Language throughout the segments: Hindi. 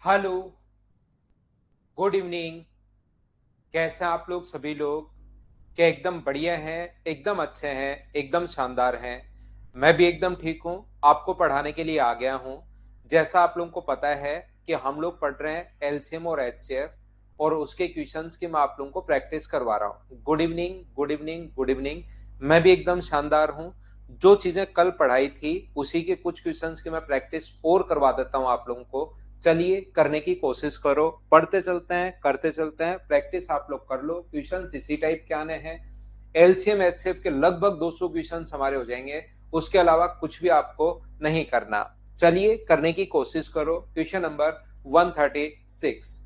Hello, good evening. कैसे हैं आप लोग सभी लोग? क्या एकदम बढ़िया हैं, एकदम अच्छे हैं, एकदम शानदार हैं? मैं भी एकदम ठीक हूँ। आपको पढ़ाने के लिए आ गया हूँ। जैसा आप लोगों को पता है कि हम लोग पढ़ रहे हैं एलसीएम और एचसीएफ, और उसके क्वेश्चंस की मैं आप लोगों को प्रैक्टिस करवा रहा हूँ। Good evening, good evening, good evening. मैं भी एकदम शानदार हूँ। जो चीजें कल पढ़ाई थी उसी के कुछ क्वेश्चंस की मैं प्रैक्टिस और करवा देता हूँ आप लोगों को। चलिए करने की कोशिश करो, पढ़ते चलते हैं, करते चलते हैं। प्रैक्टिस आप लोग कर लो, क्वेश्चंस इसी टाइप के आने हैं। एलसीएम एचसीएफ के लगभग 200 क्वेश्चंस हमारे हो जाएंगे। उसके अलावा कुछ भी आपको नहीं करना। चलिए करने की कोशिश करो। Question number 136।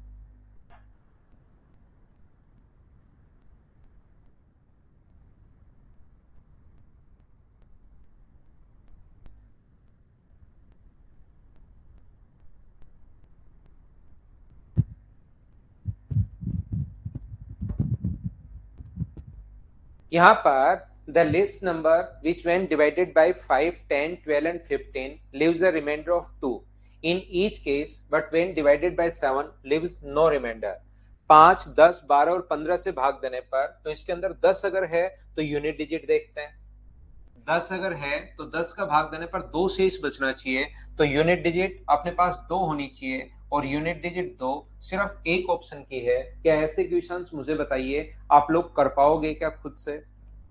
यहाँ पर the list number which when divided by 5, 10, 12 and 15 leaves a remainder of 2 in each case, but when divided by 7 leaves no remainder। 5, 10, 12 और 15 से भाग देने पर तो इसके अंदर 10 अगर है तो यूनिट डिजिट देखते हैं। 10 अगर है तो 10 का भाग देने पर दो शेष बचना चाहिए। तो यूनिट डिजिट अपने पास दो होनी चाहिए, और यूनिट डिजिट दो सिर्फ एक ऑप्शन की है। क्या ऐसे क्वेश्चंस मुझे बताइए, आप लोग कर पाओगे क्या खुद से?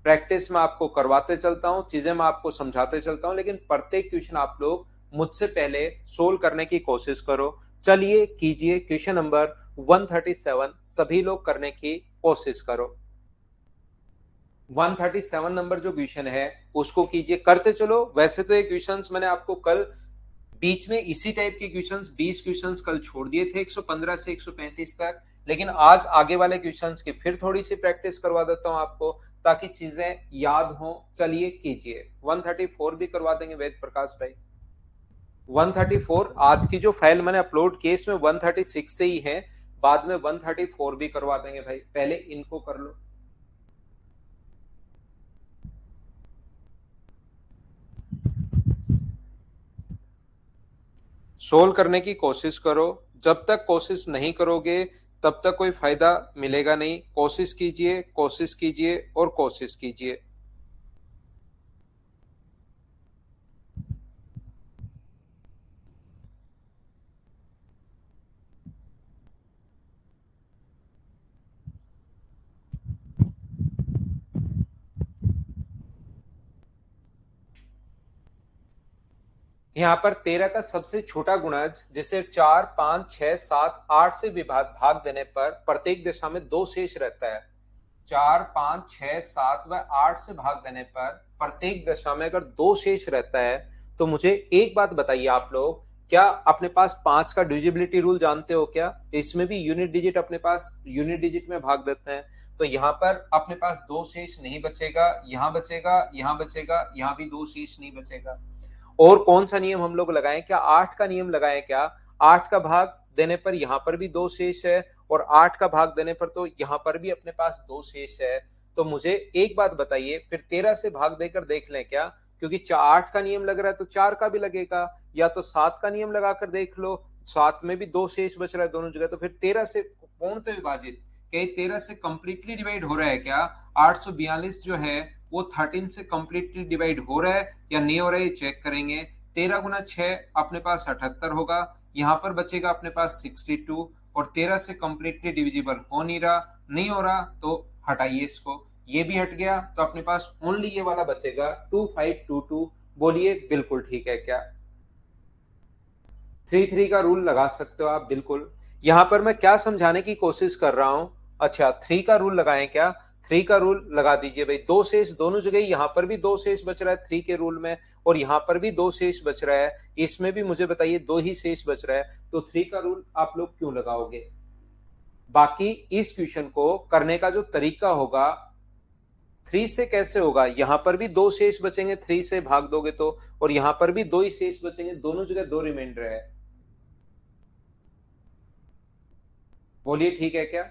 प्रैक्टिस में आपको करवाते चलता हूँ, चीजें मैं आपको समझाते चलता हूँ, लेकिन प्रत्येक क्वेश्चन आप लोग मुझसे पहले सोल्व करने की कोशिश करो। चलिए कीजिए क्वेश्चन नंबर 137, सभी लोग करने की कोशिश करो। 137 नंबर जो क्वेश्चन है उसको कीजिए, करते चलो। वैसे तो ये क्वेश्चंस मैंने आपको कल बीच में इसी टाइप के क्वेश्चंस 20 क्वेश्चंस कल छोड़ दिए थे 115 से 135 तक, लेकिन आज आगे वाले क्वेश्चंस की फिर थोड़ी सी प्रैक्टिस करवा देता हूं आपको, ताकि चीजें याद हो। चलिए कीजिए। 134 भी करवा देंगे वेद प्रकाश भाई। 134 आज की जो फाइल मैंने अपलोड की इसमें 136 से ही है, बाद में 134 भी करवा देंगे भाई, पहले इनको कर लो। सोल्व करने की कोशिश करो। जब तक कोशिश नहीं करोगे तब तक कोई फायदा मिलेगा नहीं। कोशिश कीजिए, कोशिश कीजिए और कोशिश कीजिए। यहाँ पर 13 का सबसे छोटा गुणज जिसे 4, 5, 6, 7, 8 से विभाग भाग देने पर प्रत्येक दिशा में दो शेष रहता है। 4, 5, 6, 7 व 8 से भाग देने पर प्रत्येक दशा में अगर दो शेष रहता है, तो मुझे एक बात बताइए आप लोग, क्या अपने पास 5 का डिविजिबिलिटी रूल जानते हो क्या? इसमें भी यूनिट डिजिट अपने पास यूनिट डिजिट में भाग देते हैं। तो यहाँ पर अपने पास दो शेष नहीं बचेगा, यहाँ बचेगा, यहाँ बचेगा, यहाँ भी दो शेष नहीं बचेगा। और कौन सा नियम हम लोग लगाएं? क्या 8 का नियम लगाएं क्या? 8 का भाग देने पर यहां पर भी दो शेष है, और 8 का भाग देने पर तो यहां पर भी अपने पास दो शेष है। तो मुझे एक बात बताइए, फिर 13 से भाग देकर देख लें क्या? क्योंकि 8 का नियम लग रहा है तो 4 का भी लगेगा, या तो 7 का नियम लगाकर देख लो, 7 में भी दो शेष बच रहा है दोनों जगह, तो फिर 13 से पूर्णतः विभाजित, क्या 13 से कंप्लीटली डिवाइड हो रहा है क्या? 842 जो है वो 13 से कंप्लीटली डिवाइड हो रहा है या नहीं हो रहा है, ये चेक करेंगे। 13 गुना 6 अपने पास 78 होगा, यहाँ पर बचेगा अपने पास 62, और 13 से कंप्लीटली डिविजिबल हो नहीं रहा, नहीं हो रहा तो हटाइए इसको। ये भी हट गया तो अपने पास ओनली ये वाला बचेगा 2522। बोलिए बिल्कुल ठीक है क्या? 3 3 का रूल लगा सकते हो आप बिल्कुल। यहां पर मैं क्या समझाने की कोशिश कर रहा हूं? अच्छा, 3 का रूल लगाएं क्या? 3 का रूल लगा दीजिए भाई। दो शेष दोनों जगह, यहां पर भी दो शेष बच रहा है 3 के रूल में, और यहां पर भी दो शेष बच रहा है। इसमें भी मुझे बताइए दो ही शेष बच रहा है, तो 3 का रूल आप लोग क्यों लगाओगे? बाकी इस क्वेश्चन को करने का जो तरीका होगा, 3 से कैसे होगा? यहां पर भी दो शेष बचेंगे 3 से भाग दोगे तो, और यहां पर भी दो ही शेष बचेंगे, दोनों जगह दो रिमाइंडर है। बोलिए ठीक है क्या?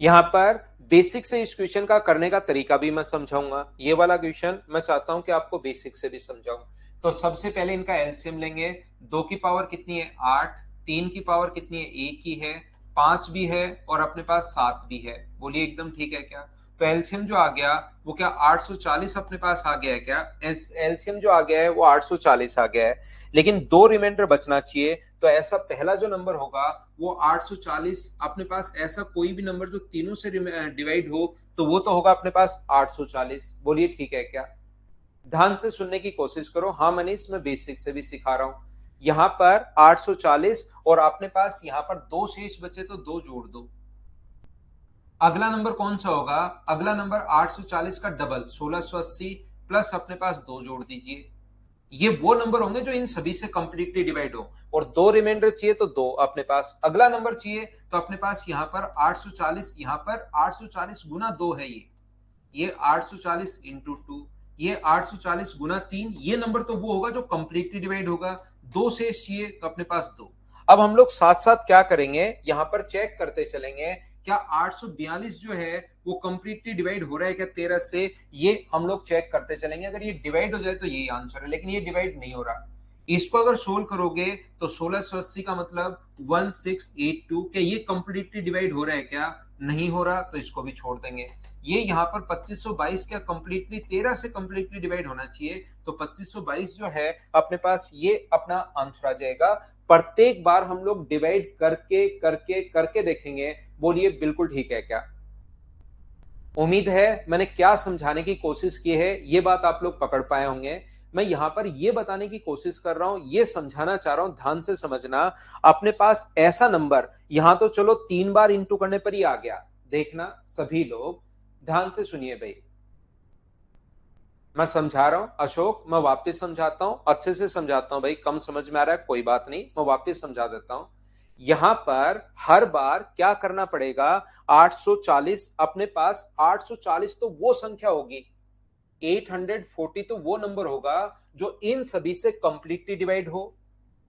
यहां पर बेसिक से इस क्वेश्चन का करने का तरीका भी मैं समझाऊंगा। ये वाला क्वेश्चन मैं चाहता हूं कि आपको बेसिक से भी समझाऊं। तो सबसे पहले इनका एलसीएम लेंगे। 2 की पावर कितनी है? 8। 3 की पावर कितनी है, 1 ही है, 5 भी है और अपने पास 7 भी है। बोलिए एकदम ठीक है क्या? तो एलसीएम जो आ गया वो क्या 840 अपने पास आ गया है क्या? एलसीएम जो आ गया है वो 840 आ गया है, लेकिन दो रिमाइंडर बचना चाहिए। तो ऐसा पहला जो नंबर होगा वो 840, अपने पास ऐसा कोई भी नंबर जो तीनों से डिवाइड हो तो वो तो होगा अपने पास 840। बोलिए ठीक है क्या? ध्यान से सुनने की कोशिश करो। हाँ मनीष, मैं बेसिक से भी सिखा रहा हूं। यहां पर 840 और अपने पास यहां पर दो शेष बचे तो दो जोड़ दो। अगला नंबर कौन सा होगा? अगला नंबर 840 का डबल 1680 प्लस अपने पास दो जोड़ दीजिए। ये वो नंबर होंगे जो इन सभी से कंप्लीटली डिवाइड हो। और दो रिमाइंडर चाहिए तो दो अपने पास। अगला नंबर चाहिए तो अपने पास यहां पर 840, यहां पर 840 गुना दो है ये 840 इंटू टू, ये 840 गुना 3, ये नंबर तो वो होगा जो कंप्लीटली डिवाइड होगा। दो शेष चाहिए तो अपने पास दो। अब हम लोग साथ साथ क्या करेंगे, यहां पर चेक करते चलेंगे क्या 842 जो है वो कंप्लीटली डिवाइड हो रहा है क्या 13 से। ये हम लोग चेक करते चलेंगे। अगर ये डिवाइड हो जाए तो यही आंसर है, लेकिन ये डिवाइड नहीं हो रहा। इसको अगर सोल्व करोगे तो 1680 का मतलब 1682, क्या ये कंप्लीटली डिवाइड हो रहा है क्या? नहीं हो रहा, तो इसको भी छोड़ देंगे। ये यहाँ पर 2522 क्या कंप्लीटली 13 से कंप्लीटली डिवाइड होना चाहिए, तो 2522 जो है अपने पास ये अपना आंसर आ जाएगा। प्रत्येक बार हम लोग डिवाइड करके करके करके देखेंगे। बोलिए बिल्कुल ठीक है क्या? उम्मीद है मैंने क्या समझाने की कोशिश की है ये बात आप लोग पकड़ पाए होंगे। मैं यहां पर ये बताने की कोशिश कर रहा हूं, ये समझाना चाह रहा हूं, ध्यान से समझना। अपने पास ऐसा नंबर यहां तो चलो 3 बार इंटू करने पर ही आ गया। देखना सभी लोग ध्यान से सुनिए भाई, मैं समझा रहा हूं। अशोक, मैं वापस समझाता हूं, अच्छे से समझाता हूं भाई। कम समझ में आ रहा है कोई बात नहीं, मैं वापस समझा देता हूं। यहां पर हर बार क्या करना पड़ेगा, 840 अपने पास 840 तो वो संख्या होगी, 840 तो वो नंबर होगा जो इन सभी से कंप्लीटली डिवाइड हो,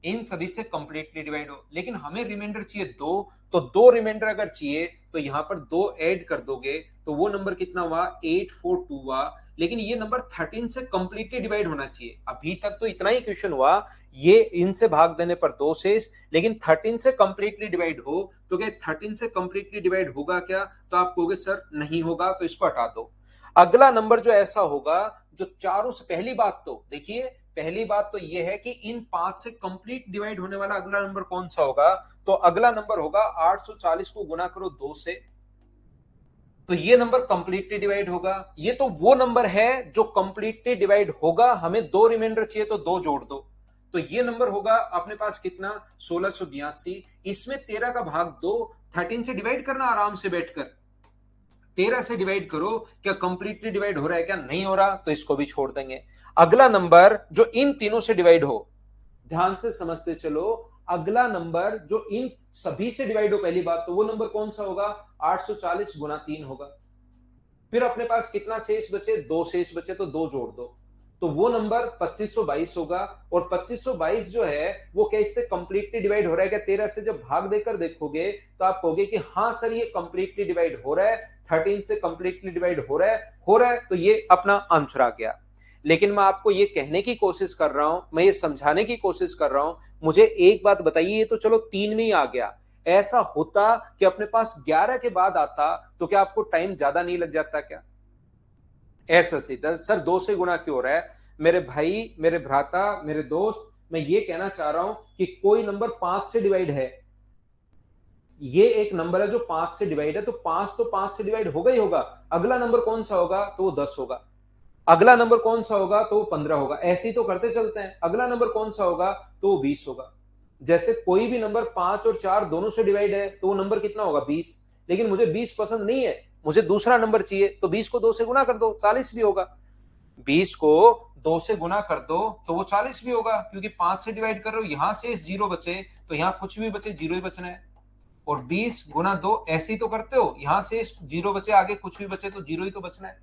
इन सभी से कंप्लीटली डिवाइड हो। लेकिन हमें रिमाइंडर चाहिए दो, तो दो रिमाइंडर अगर चाहिए तो यहां पर दो ऐड कर दोगे तो वो नंबर कितना हुआ, 842 हुआ। लेकिन ये नंबर 13 से कंप्लीटली डिवाइड होना चाहिए। अभी तक तो इतना ही क्वेश्चन हुआ, ये इनसे भाग देने पर दो शेष, लेकिन 13 से कंप्लीटली डिवाइड हो तो क्या 13 से कंप्लीटली डिवाइड होगा क्या? तो आप कहोगे सर नहीं होगा, तो इसको हटा दो। अगला नंबर जो ऐसा होगा जो चारों से, पहली बात तो देखिए, पहली बात तो यह है कि इन पांच से कंप्लीट डिवाइड होने वाला अगला नंबर कौन सा होगा, तो अगला नंबर होगा 840 को गुना करो 2 से, तो ये नंबर कंप्लीटली डिवाइड होगा। ये तो वो नंबर है जो कंप्लीटली डिवाइड होगा। हमें दो रिमाइंडर चाहिए तो दो जोड़ दो, तो ये नंबर होगा अपने पास कितना, 1682। इसमें 13 का भाग दो, 13 से डिवाइड करना आराम से बैठकर, 13 से डिवाइड करो, क्या कंप्लीटली डिवाइड हो रहा है क्या? नहीं हो रहा, तो इसको भी छोड़ देंगे। अगला नंबर जो इन तीनों से डिवाइड हो, ध्यान से समझते चलो। अगला नंबर जो इन सभी से डिवाइड हो, पहली बात तो वो नंबर कौन सा होगा, 840 गुना 3 होगा। फिर अपने पास कितना शेष बचे, दो शेष बचे, तो दो जोड़ दो, तो वो नंबर 2522 होगा। और 2522 जो है वो क्या इससे कंप्लीटली डिवाइड हो रहा है क्या 13 से? जब भाग देकर देखोगे तो आप कहोगे कि हाँ सर ये कंप्लीटली डिवाइड हो रहा है, 13 से कंप्लीटली डिवाइड हो रहा है, तो ये अपना आंसर आ गया। लेकिन मैं आपको ये कहने की कोशिश कर रहा हूं, मैं ये समझाने की कोशिश कर रहा हूं। मुझे एक बात बताइए, ये तो चलो 3 में ही आ गया, ऐसा होता कि अपने पास 11 के बाद आता तो क्या आपको टाइम ज्यादा नहीं लग जाता क्या? ऐसा सीधा सर दो से गुणा क्यों हो रहा है? मेरे भाई, मेरे भ्राता, मेरे दोस्त, मैं ये कहना चाह रहा हूं कि कोई नंबर 5 से डिवाइड है, ये एक नंबर है जो 5 से डिवाइड है, तो 5 तो 5 से डिवाइड होगा ही होगा। अगला नंबर कौन सा होगा, तो वो 10 होगा। अगला नंबर कौन सा होगा, तो वो 15 होगा। ऐसे ही तो करते चलते हैं। अगला नंबर कौन सा होगा, तो वो 20 होगा। जैसे कोई भी नंबर 5 और 4 दोनों से डिवाइड है तो वो नंबर कितना होगा, 20। लेकिन मुझे 20 पसंद नहीं है, मुझे दूसरा नंबर चाहिए, तो 20 को 2 से गुना कर दो, 40 भी होगा। 20 को 2 से गुना कर दो तो वो 40 भी होगा, क्योंकि 5 से डिवाइड कर रहे हो, यहां से जीरो बचे तो यहां कुछ भी बचे जीरो ही बचना है। और 20 गुना 2 ऐसे ही तो करते हो, यहां से जीरो बचे, आगे कुछ भी बचे तो जीरो ही तो बचना है।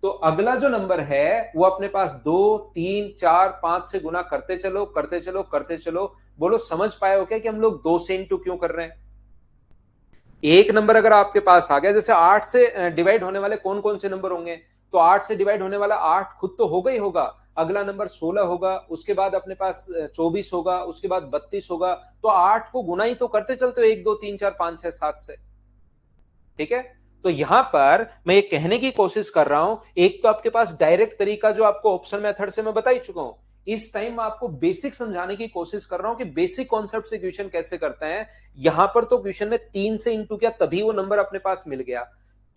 तो अगला जो नंबर है वो अपने पास 2, 3, 4, 5 से गुना करते चलो करते चलो करते चलो। बोलो समझ पाए हो क्या कि हम लोग 2 से इंटू क्यों कर रहे हैं? एक नंबर अगर आपके पास आ गया, जैसे 8 से डिवाइड होने वाले कौन कौन से नंबर होंगे, तो 8 से डिवाइड होने वाला 8 खुद तो होगा ही होगा। अगला नंबर 16 होगा, उसके बाद अपने पास 24 होगा, उसके बाद 32 होगा। तो 8 को गुना ही तो करते चलते हो 1 2 3 4 5 6 7 से। ठीक है, तो यहां पर मैं ये कहने की कोशिश कर रहा हूं, एक तो आपके पास डायरेक्ट तरीका जो आपको ऑप्शन मेथड से मैं बता ही चुका हूं। इस टाइम मैं आपको बेसिक समझाने की कोशिश कर रहा हूं कि बेसिक कॉन्सेप्ट से क्वेश्चन कैसे करते हैं। यहां पर तो क्वेश्चन में 3 से इंटू किया तभी वो नंबर अपने पास मिल गया।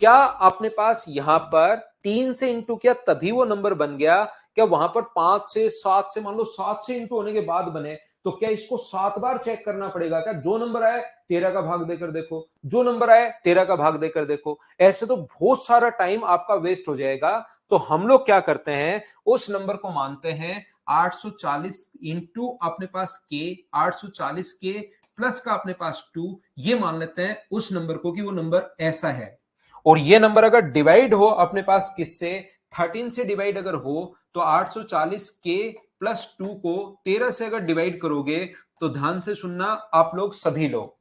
क्या अपने पास यहां पर 3 से इंटू किया तभी वो नंबर बन गया? क्या वहां पर 5 से 7 से, मान लो 7 से इंटू होने के बाद बने, तो क्या इसको 7 बार चेक करना पड़ेगा? क्या जो नंबर आए 13 का भाग देकर देखो, जो नंबर आए 13 का भाग देकर देखो। ऐसे तो बहुत सारा टाइम आपका वेस्ट हो जाएगा। तो हम लोग क्या करते हैं, उस नंबर को मानते हैं 840 इंटू अपने पास के, 840 के प्लस का अपने पास 2, ये मान लेते हैं उस नंबर को कि वो नंबर ऐसा है। और ये नंबर अगर डिवाइड हो अपने पास किससे, 13 से डिवाइड अगर हो, तो 840 के प्लस 2 को 13 से अगर डिवाइड करोगे, तो ध्यान से सुनना आप लोग सभी लोग,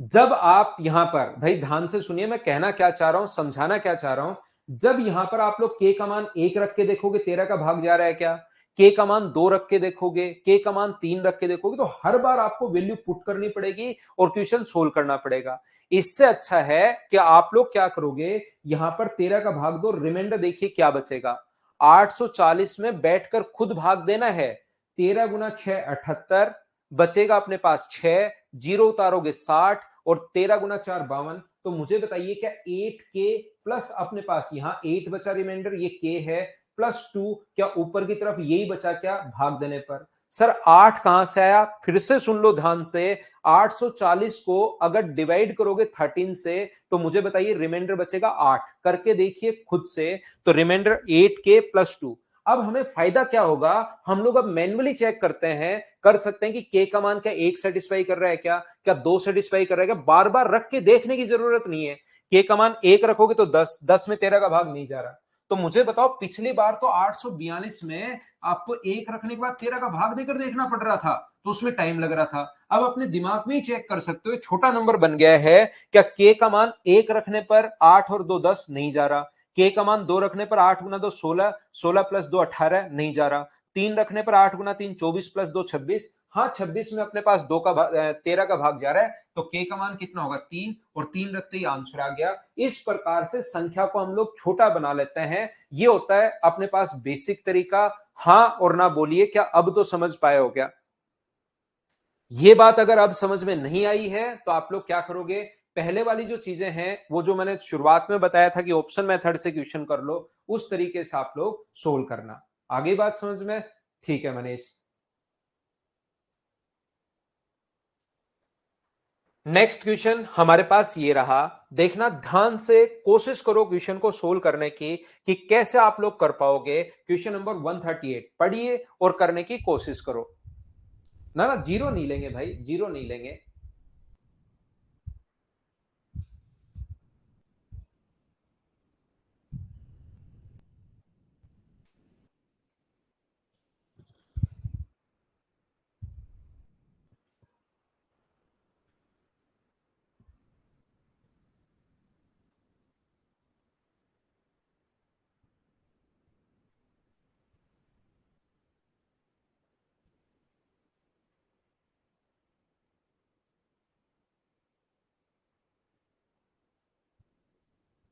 जब आप यहां पर, भाई ध्यान से सुनिए मैं कहना क्या चाह रहा हूं, समझाना क्या चाह रहा हूं। जब यहां पर आप लोग के का मान 1 रख के देखोगे 13 का भाग जा रहा है क्या, के का मान 2 रख के देखोगे, के का मान 3 रख के देखोगे, तो हर बार आपको वैल्यू पुट करनी पड़ेगी और क्वेश्चन सोल्व करना पड़ेगा। इससे अच्छा है कि आप लोग क्या करोगे, यहां पर 13 का भाग दो, रिमाइंडर देखिए क्या बचेगा। 840 में बैठकर खुद भाग देना है। 13 गुना 6 78, बचेगा अपने पास 6, जीरो उतारोगे 60, और 13 गुना 4 52। तो मुझे बताइए क्या 8 के प्लस अपने पास यहां 8 बचा, रिमाइंडर ये के है, प्लस 2, क्या ऊपर की तरफ यही बचा क्या भाग देने पर? सर 8 कहां से आया, फिर से सुन लो ध्यान से। 840 को अगर डिवाइड करोगे 13 से, तो मुझे बताइए रिमाइंडर बचेगा 8, करके देखिए खुद से। तो रिमाइंडर 8 के प्लस 2। अब हमें फायदा क्या होगा, हम लोग अब मैन्युअली चेक करते हैं, कर सकते हैं कि के का मान क्या 1 सेटिस्फाई कर रहा है, क्या क्या 2 सेटिस्फाई कर रहा है, क्या बार बार रख के देखने की जरूरत नहीं है। के का मान 1 रखोगे तो 10, 10 में 13 का भाग नहीं जा रहा। तो मुझे बताओ, पिछली बार तो 842 में आपको 1 रखने के बाद 13 का भाग देकर देखना पड़ रहा था, तो उसमें टाइम लग रहा था। अब अपने दिमाग में ही चेक कर सकते हो, छोटा नंबर बन गया है, क्या के का मान 1 रखने पर 8 और 2 10 नहीं जा रहा, के का मान 2 रखने पर 8 गुना 2 16, 16 प्लस 2 18 नहीं जा रहा, 3 रखने पर 8 गुना 3 24 प्लस 2 26, हाँ 26 में अपने पास 13 का भाग जा रहा है, तो के का मान कितना होगा 3, और 3 रखते ही आंसर आ गया। इस प्रकार से संख्या को हम लोग छोटा बना लेते हैं। ये होता है अपने पास बेसिक तरीका। हाँ और ना बोलिए, क्या अब तो समझ पाए हो क्या? ये बात अगर अब समझ में नहीं आई है, तो आप लोग क्या करोगे, पहले वाली जो चीजें हैं, वो जो मैंने शुरुआत में बताया था कि ऑप्शन मेथड से क्वेश्चन कर लो, उस तरीके से आप लोग सोल्व करना। आगे बात समझ में? ठीक है मनीष। नेक्स्ट क्वेश्चन हमारे पास ये रहा, देखना ध्यान से, कोशिश करो क्वेश्चन को सोल्व करने की कि कैसे आप लोग कर पाओगे। क्वेश्चन नंबर 138 पढ़िए और करने की कोशिश करो। ना ना जीरो नहीं लेंगे भाई, जीरो नहीं लेंगे।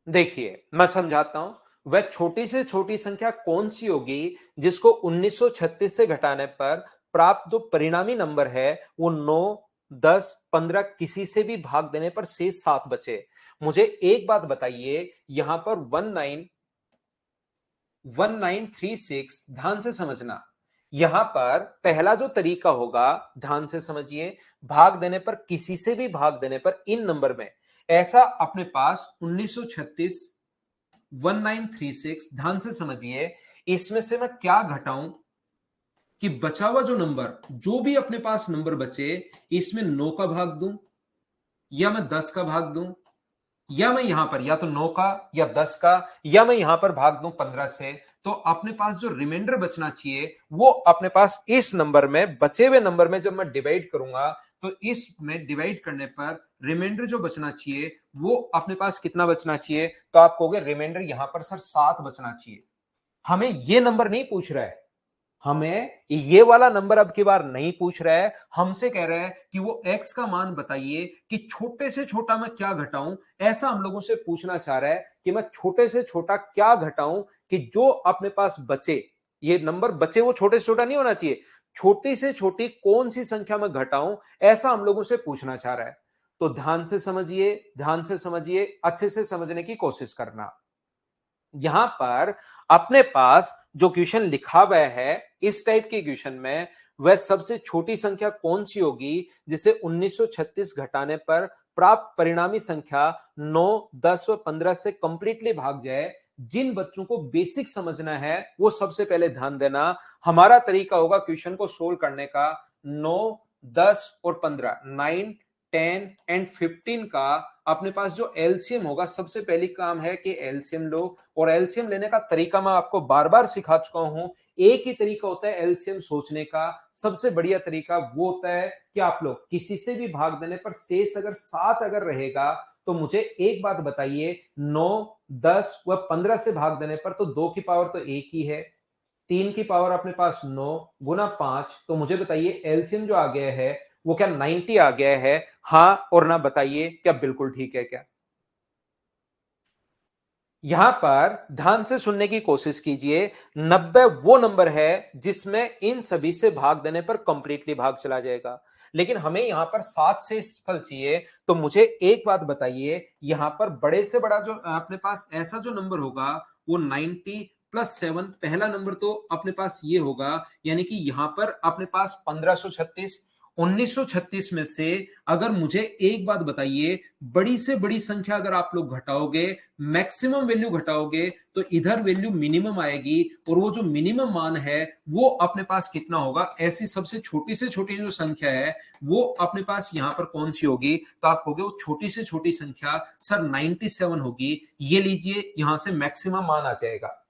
देखिए मैं समझाता हूं, वह छोटी से छोटी संख्या कौन सी होगी जिसको 1936 से घटाने पर प्राप्त जो परिणामी नंबर है वो 9 10 15 किसी से भी भाग देने पर शेष 7 बचे। मुझे एक बात बताइए, यहां पर 1936, ध्यान से समझना। यहां पर पहला जो तरीका होगा, ध्यान से समझिए, भाग देने पर, किसी से भी भाग देने पर इन नंबर में, ऐसा अपने पास 1936 1936, ध्यान से समझिए, इसमें से मैं क्या घटाऊं कि बचा हुआ जो नंबर, जो भी अपने पास नंबर बचे, इसमें 9 का भाग दूं, या मैं 10 का भाग दूं, या मैं यहां पर या तो 9 का या 10 का, या मैं यहां पर भाग दूं 15 से। तो अपने पास जो रिमाइंडर बचना चाहिए, वो अपने पास इस नंबर में, बचे हुए नंबर में जब मैं डिवाइड करूंगा, तो इसमें डिवाइड करने पर रिमाइंडर जो बचना चाहिए वो अपने पास कितना बचना चाहिए, तो आप कहोगे रिमाइंडर यहां पर सर 7 बचना चाहिए। हमें ये नंबर नहीं पूछ रहा है, हमें ये वाला नंबर अब की बार नहीं पूछ रहा है, हमसे कह रहा है कि वो x का मान बताइए कि छोटे से छोटा मैं क्या घटाऊं। ऐसा हम लोगों से पूछना चाह रहा है कि मैं छोटे से छोटा क्या घटाऊं कि जो अपने पास बचे, ये नंबर बचे वो छोटे से छोटा नहीं होना चाहिए, छोटी से छोटी कौन सी संख्या में घटाऊं, ऐसा हम लोगों से पूछना चाह रहा है। तो ध्यान से समझिए, ध्यान से समझिए, अच्छे से समझने की कोशिश करना। यहां पर अपने पास जो क्वेश्चन लिखा हुआ है, इस टाइप के क्वेश्चन में वह सबसे छोटी संख्या कौन सी होगी जिसे 1936 घटाने पर प्राप्त परिणामी संख्या 9, 10 व 15 से कंप्लीटली भाग जाए। जिन बच्चों को बेसिक समझना है वो सबसे पहले ध्यान देना। हमारा तरीका होगा क्वेश्चन को सोल्व करने का 9, 10 और 15, 9, 10 एंड 15 का अपने पास जो एलसीएम होगा, सबसे पहली काम है कि एलसीएम लो। और एलसीएम लेने का तरीका मैं आपको बार बार सिखा चुका हूं। एक ही तरीका होता है एलसीएम सोचने का। सबसे बढ़िया तरीका वो होता है कि आप लोग किसी से भी भाग देने पर शेष अगर 7 अगर रहेगा तो मुझे एक बात बताइए, 9, 10 व 15 से भाग देने पर तो 2 की पावर तो एक ही है, 3 की पावर अपने पास 9 गुना 5, तो मुझे बताइए एलसीएम जो आ गया है वो क्या 90 आ गया है? हां और ना बताइए क्या बिल्कुल ठीक है क्या? यहां पर ध्यान से सुनने की कोशिश कीजिए। 90 वो नंबर है जिसमें इन सभी से भाग देने पर कंप्लीटली भाग चला जाएगा। लेकिन हमें यहां पर 7 से फल चाहिए। तो मुझे एक बात बताइए, यहां पर बड़े से बड़ा जो अपने पास ऐसा जो नंबर होगा वो 90 प्लस 7, पहला नंबर तो अपने पास ये होगा, यानी कि यहां पर अपने पास 1536। 1936 में से अगर मुझे एक बात बताइए, बड़ी से बड़ी संख्या अगर आप लोग घटाओगे, मैक्सिमम वैल्यू घटाओगे, तो इधर वैल्यू मिनिमम आएगी। और वो जो मिनिमम मान है वो अपने पास कितना होगा? ऐसी सबसे छोटी से छोटी जो संख्या है वो अपने पास यहां पर कौन सी होगी? तो आप कहोगे वो छोटी से छोटी संख्या सर 97 होगी। ये लीजिए, यहां से मैक्सिमम मान आ जाएगा।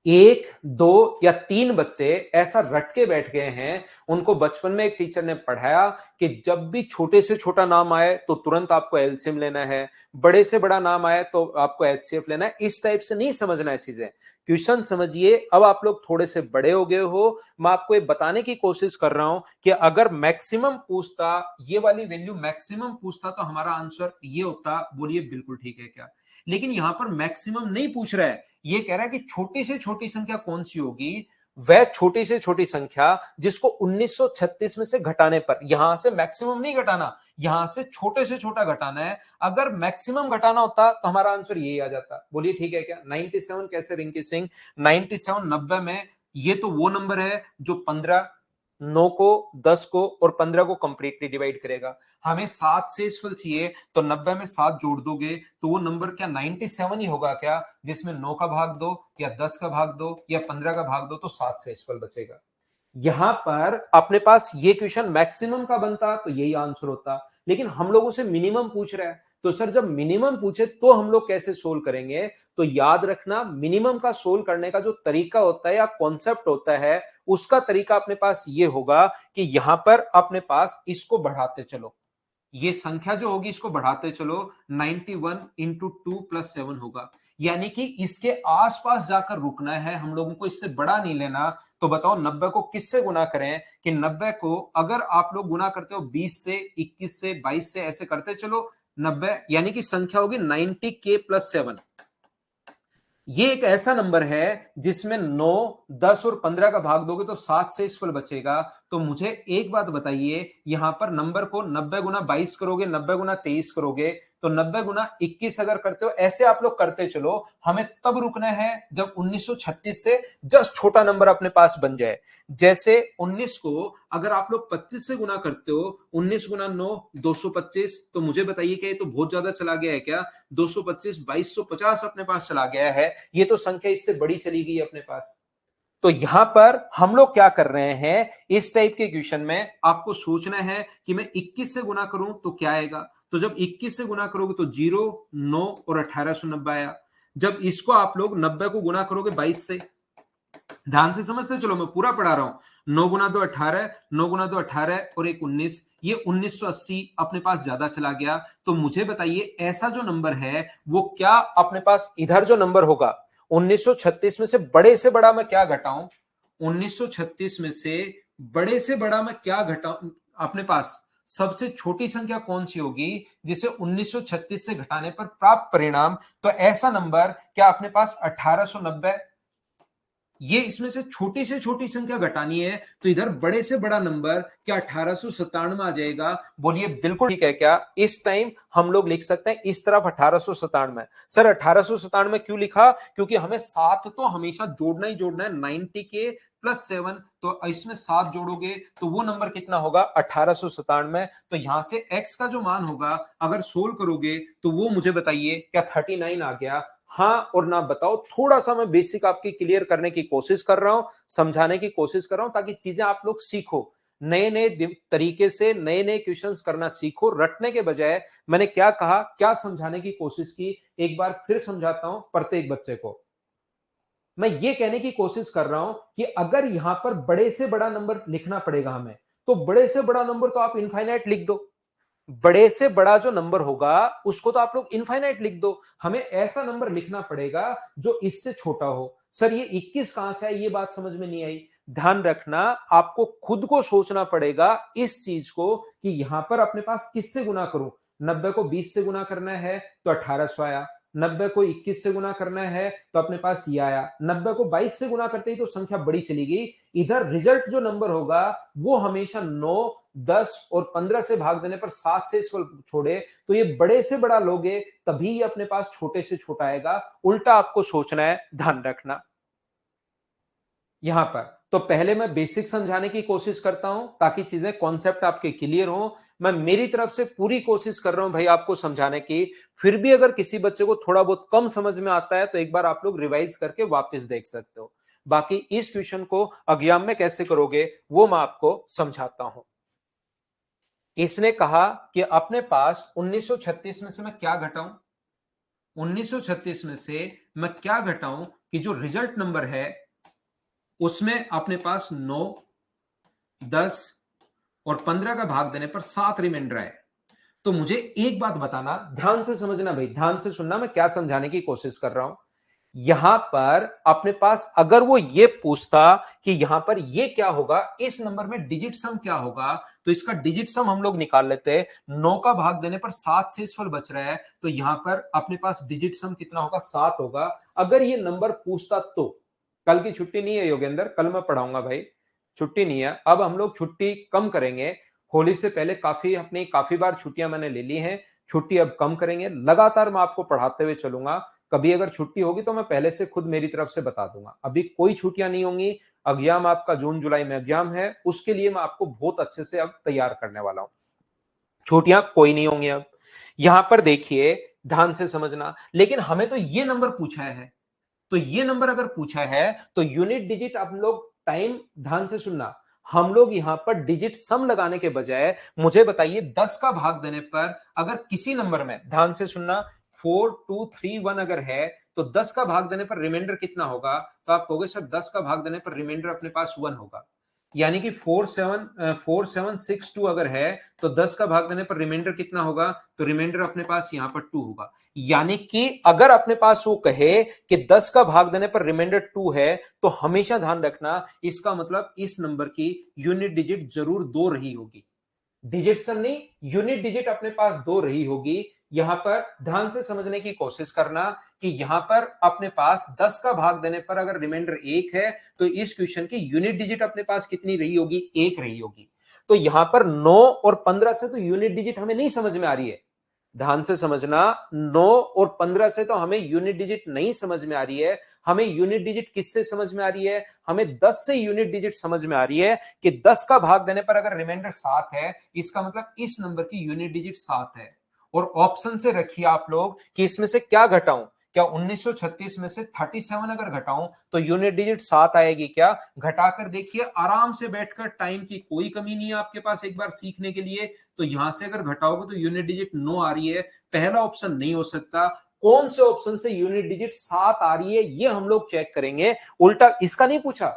एक, दो या तीन बच्चे ऐसा रट के बैठ गए हैं, उनको बचपन में एक टीचर ने पढ़ाया कि जब भी छोटे से छोटा नाम आए तो तुरंत आपको एलसीएम लेना है, बड़े से बड़ा नाम आए तो आपको एचसीएफ लेना है। इस टाइप से नहीं समझना है चीजें, क्वेश्चन समझिए। अब आप लोग थोड़े से बड़े हो गए हो, मैं आपको ये बताने की कोशिश कर रहा हूं कि अगर मैक्सिमम पूछता, ये वाली वैल्यू मैक्सिमम पूछता तो हमारा आंसर ये होता। बोलिए बिल्कुल ठीक है क्या? लेकिन यहां पर मैक्सिमम नहीं पूछ रहा है, ये कह रहा है कि छोटी से छोटी संख्या कौन सी होगी, वह छोटी से छोटी संख्या जिसको 1936 में से घटाने पर, यहां से मैक्सिमम नहीं घटाना, यहां से छोटे से छोटा घटाना है। अगर मैक्सिमम घटाना होता तो हमारा आंसर यही आ जाता। बोलिए ठीक है क्या? 97 कैसे रिंकी सिंह? 97 90 में ये तो वो नंबर है जो 15, 9 को, 10 को और 15 को कंप्लीटली डिवाइड करेगा। हमें 7 से फल चाहिए, तो 90 में 7 जोड़ दोगे तो वो नंबर क्या 97 ही होगा क्या? जिसमें 9 का भाग दो या 10 का भाग दो या 15 का भाग दो तो 7 से फल बचेगा। यहां पर अपने पास ये क्वेश्चन मैक्सिमम का बनता तो यही आंसर होता, लेकिन हम लोगों से मिनिमम पूछ रहा है। तो सर जब मिनिमम पूछे तो हम लोग कैसे सोल्व करेंगे? तो याद रखना, मिनिमम का सोल्व करने का जो तरीका होता है या कॉन्सेप्ट होता है, उसका तरीका अपने पास ये होगा कि यहां पर अपने पास इसको बढ़ाते चलो, ये संख्या जो होगी इसको बढ़ाते चलो, 91 इंटू 2 प्लस 7 होगा। यानी कि इसके आसपास जाकर रुकना है, हम लोगों को इससे बड़ा नहीं लेना। तो बताओ 90 को किससे गुना करें? कि 90 को अगर आप लोग गुना करते हो 20 से, 21 से, 22 से, ऐसे करते चलो 90, यानी कि संख्या होगी 90k प्लस 7। ये एक ऐसा नंबर है जिसमें 9, 10 और 15 का भाग दोगे तो 7 से फल बचेगा। तो मुझे एक बात बताइए, यहां पर नंबर को 90 गुना 22 करोगे, 90 गुना 23 करोगे, तो 90 गुना 21 अगर करते हो, ऐसे आप लोग करते चलो। हमें तब रुकना है जब 1936 से जस्ट छोटा नंबर अपने पास बन जाए। जैसे 19 को अगर आप लोग 25 से गुना करते हो, 19 गुना 9 225, तो मुझे बताइए क्या ये तो बहुत ज्यादा चला गया है क्या? 225 2250 अपने पास चला गया है, ये तो संख्या इससे बड़ी चली गई अपने पास। तो यहां पर हम लोग क्या कर रहे हैं, इस टाइप के क्वेश्चन में आपको सोचना है कि मैं 21 से गुना करूं तो क्या आएगा। तो जब 21 से गुना करोगे तो 0, 9 और 1890 आया। जब इसको आप लोग 90 को गुना करोगे 22 से, ध्यान से समझते चलो, मैं पूरा पढ़ा रहा हूं। 9 गुना 2 18, 9 गुना 2 18 और एक 19, ये 1980 अपने पास ज्यादा चला गया। तो मुझे बताइए ऐसा जो नंबर है वो क्या अपने पास इधर जो नंबर होगा 1936 में से बड़े से बड़ा मैं क्या घटाऊं, 1936 में से बड़े से बड़ा मैं क्या घटाऊं, अपने पास सबसे छोटी संख्या कौन सी होगी जिसे 1936 से घटाने पर प्राप्त परिणाम, तो ऐसा नंबर क्या अपने पास 1890, ये इसमें से छोटी संख्या घटानी है तो इधर बड़े से बड़ा नंबर क्या 1897 आ जाएगा, बोलिए बिल्कुल ठीक है क्या। इस टाइम हम लोग लिख सकते हैं इस तरफ 1897। सर 1897 क्यों लिखा, क्योंकि हमें सात तो हमेशा जोड़ना ही जोड़ना है, 90 के प्लस 7, तो इसमें 7 जोड़ोगे तो वो नंबर कितना होगा 1897। तो यहां से x का जो मान होगा अगर सोल्व करोगे तो वो मुझे बताइए क्या 39 आ गया। हाँ और ना बताओ, थोड़ा सा मैं बेसिक आपकी क्लियर करने की कोशिश कर रहा हूं, समझाने की कोशिश कर रहा हूं ताकि चीजें आप लोग सीखो, नए नए तरीके से नए नए क्वेश्चंस करना सीखो, रटने के बजाय। मैंने क्या कहा, क्या समझाने की कोशिश की, एक बार फिर समझाता हूं प्रत्येक बच्चे को। मैं ये कहने की कोशिश कर रहा हूं कि अगर यहां पर बड़े से बड़ा नंबर लिखना पड़ेगा हमें, तो बड़े से बड़ा नंबर तो आप इनफाइनाइट लिख दो, बड़े से बड़ा जो नंबर होगा उसको तो आप लोग इनफाइनाइट लिख दो, हमें ऐसा नंबर लिखना पड़ेगा जो इससे छोटा हो। सर ये 21 कहां से आई, ये बात समझ में नहीं आई। ध्यान रखना, आपको खुद को सोचना पड़ेगा इस चीज को कि यहां पर अपने पास किससे गुना करूं। 90 को 20 से गुना करना है तो 1800 आया, 90 को 21 से गुना करना है तो अपने पास ये आया, 90 को 22 से गुना करते ही तो संख्या बड़ी चली गई। इधर रिजल्ट जो नंबर होगा वो हमेशा 9, 10 और 15 से भाग देने पर 7 से इसको छोड़े, तो ये बड़े से बड़ा लोगे तभी ये अपने पास छोटे से छोटा आएगा। उल्टा आपको सोचना है, ध्यान रखना। यहां पर तो पहले मैं बेसिक समझाने की कोशिश करता हूं ताकि चीजें कॉन्सेप्ट आपके क्लियर हो। मैं मेरी तरफ से पूरी कोशिश कर रहा हूं भाई आपको समझाने की। फिर भी अगर किसी बच्चे को थोड़ा बहुत कम समझ में आता है तो एक बार आप लोग रिवाइज करके वापस देख सकते हो। बाकी इस क्वेश्चन को एग्जाम में कैसे करोगे वो मैं आपको समझाता हूं। इसने कहा कि अपने पास 1936 में से मैं क्या घटाऊं, 1936 में से मैं क्या घटाऊं कि जो रिजल्ट नंबर है उसमें अपने पास 9, 10 और 15 का भाग देने पर 7 रिमाइंडर है। तो मुझे एक बात बताना, ध्यान से समझना भाई, ध्यान से सुनना मैं क्या समझाने की कोशिश कर रहा हूं। यहां पर अपने पास अगर वो ये पूछता कि यहां पर ये क्या होगा, इस नंबर में डिजिट सम क्या होगा, तो इसका डिजिट सम हम लोग निकाल लेते हैं। 9 का भाग देने पर 7 शेषफल बच रहा है, तो यहां पर अपने पास डिजिट सम कितना होगा 7 होगा। अगर ये नंबर पूछता तो कल की छुट्टी नहीं है योगेंद्र, कल मैं पढ़ाऊंगा भाई, छुट्टी नहीं है। अब हम लोग छुट्टी कम करेंगे, होली से पहले काफी बार छुट्टियां मैंने ले ली हैं, छुट्टी अब कम करेंगे, लगातार मैं आपको पढ़ाते हुए चलूंगा। कभी अगर छुट्टी होगी तो मैं पहले से खुद मेरी तरफ से बता दूंगा, अभी कोई छुट्टियां नहीं होंगी। एग्जाम आपका जून जुलाई में एग्जाम है, उसके लिए मैं आपको बहुत अच्छे से अब तैयार करने वाला हूं, छुट्टियां कोई नहीं होंगी अब। यहां पर देखिए ध्यान से समझना, लेकिन हमें तो ये नंबर पूछा है, तो ये नंबर अगर पूछा है तो यूनिट डिजिट हम लोग टाइम, ध्यान से सुनना, हम लोग यहां पर डिजिट सम लगाने के बजाय मुझे बताइए 10 का भाग देने पर अगर किसी नंबर में, ध्यान से सुनना, 4 2 3 1 अगर है तो 10 का भाग देने पर रिमाइंडर कितना होगा, तो आप कहोगे सर 10 का भाग देने पर रिमाइंडर अपने पास 1 होगा, यानी कि 4762 अगर है तो 10 का भाग देने पर रिमाइंडर कितना होगा, तो रिमाइंडर अपने पास यहां पर 2 होगा। यानी कि अगर अपने पास वो कहे कि 10 का भाग देने पर रिमाइंडर 2 है तो हमेशा ध्यान रखना इसका मतलब इस नंबर की यूनिट डिजिट जरूर 2 रही होगी, डिजिट सम नहीं, यूनिट डिजिट अपने पास 2 रही होगी। यहां पर ध्यान से समझने की कोशिश करना कि यहां पर अपने पास 10 का भाग देने पर अगर रिमाइंडर 1 है तो इस क्वेश्चन की यूनिट डिजिट अपने पास कितनी रही होगी, 1 रही होगी। तो यहां पर 9 और 15 से तो यूनिट डिजिट हमें नहीं समझ में आ रही है, ध्यान से समझना, 9 और 15 से तो हमें यूनिट डिजिट नहीं समझ में आ रही है। हमें यूनिट डिजिट किससे समझ में आ रही है, हमें 10 से यूनिट डिजिट समझ में आ रही है कि 10 का भाग देने पर अगर रिमाइंडर 7 है, इसका मतलब इस नंबर की यूनिट डिजिट 7 है। और ऑप्शन से रखिए आप लोग कि इसमें से क्या घटाऊं, क्या 1936 में से 37 अगर घटाऊं तो यूनिट डिजिट 7 आएगी क्या, घटाकर देखिए, आराम से बैठकर, टाइम की कोई कमी नहीं है आपके पास एक बार सीखने के लिए। तो यहां से अगर घटाओगे तो यूनिट डिजिट 9 आ रही है, पहला ऑप्शन नहीं हो सकता। कौन से ऑप्शन से यूनिट डिजिट 7 आ रही है ये हम लोग चेक करेंगे। उल्टा इसका नहीं पूछा,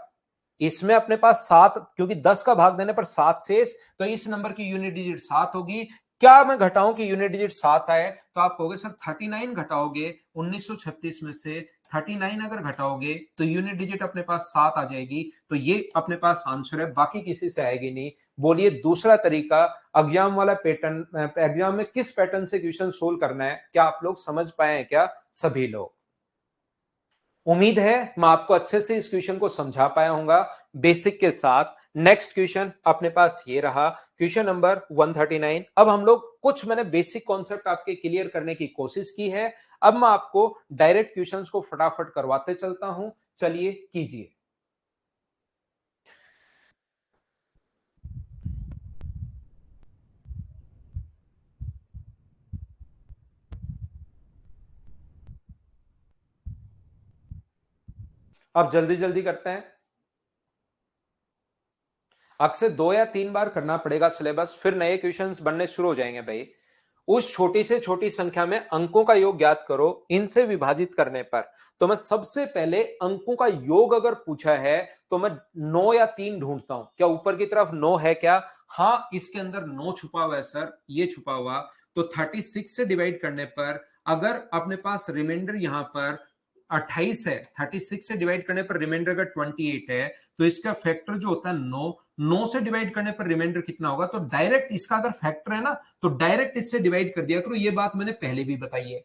इसमें अपने पास 7, क्योंकि 10 का भाग देने पर 7 शेष, तो इस नंबर की यूनिट डिजिट 7 होगी। क्या मैं घटाऊं कि यूनिट डिजिट 7 आए, तो आप कहोगे सर 39 घटाओगे 1936 में से, 39 अगर घटाओगे तो यूनिट डिजिट अपने पास 7 आ जाएगी, तो ये अपने पास आंसर है, बाकी किसी से आएगी नहीं। बोलिए दूसरा तरीका, एग्जाम वाला पैटर्न, एग्जाम में किस पैटर्न से क्वेश्चन सोल्व करना है, क्या आप लोग समझ पाए हैं क्या सभी लोग? उम्मीद है मैं आपको अच्छे से इस क्वेश्चन को समझा पाया हूंगा बेसिक के साथ। नेक्स्ट क्वेश्चन अपने पास ये रहा, क्वेश्चन नंबर 139। अब हम लोग कुछ, मैंने बेसिक कॉन्सेप्ट आपके क्लियर करने की कोशिश की है, अब मैं आपको डायरेक्ट क्वेश्चंस को फटाफट करवाते चलता हूं, चलिए कीजिए। अब जल्दी जल्दी करते हैं, अक्सर 2 या 3 बार करना पड़ेगा सिलेबस, फिर नए क्वेश्चंस बनने शुरू हो जाएंगे भाई। उस छोटी से छोटी संख्या में अंकों का योग ज्ञात करो इनसे विभाजित करने पर। तो मैं सबसे पहले अंकों का योग अगर पूछा है तो मैं 9 या 3 ढूंढता हूं, क्या ऊपर की तरफ 9 है क्या? हाँ, इसके अंदर 9 छुपा हुआ है सर, ये छुपा हुआ। तो 36 से डिवाइड करने पर अगर अपने पास रिमाइंडर यहां पर 28 है, 36 से डिवाइड करने पर रिमाइंडर अगर 28 है, तो इसका फैक्टर जो होता है 9, 9 से डिवाइड करने पर रिमाइंडर कितना होगा? तो डायरेक्ट इसका अगर फैक्टर है ना, तो डायरेक्ट इससे डिवाइड कर दिया करो। ये बात मैंने पहले भी बताई है।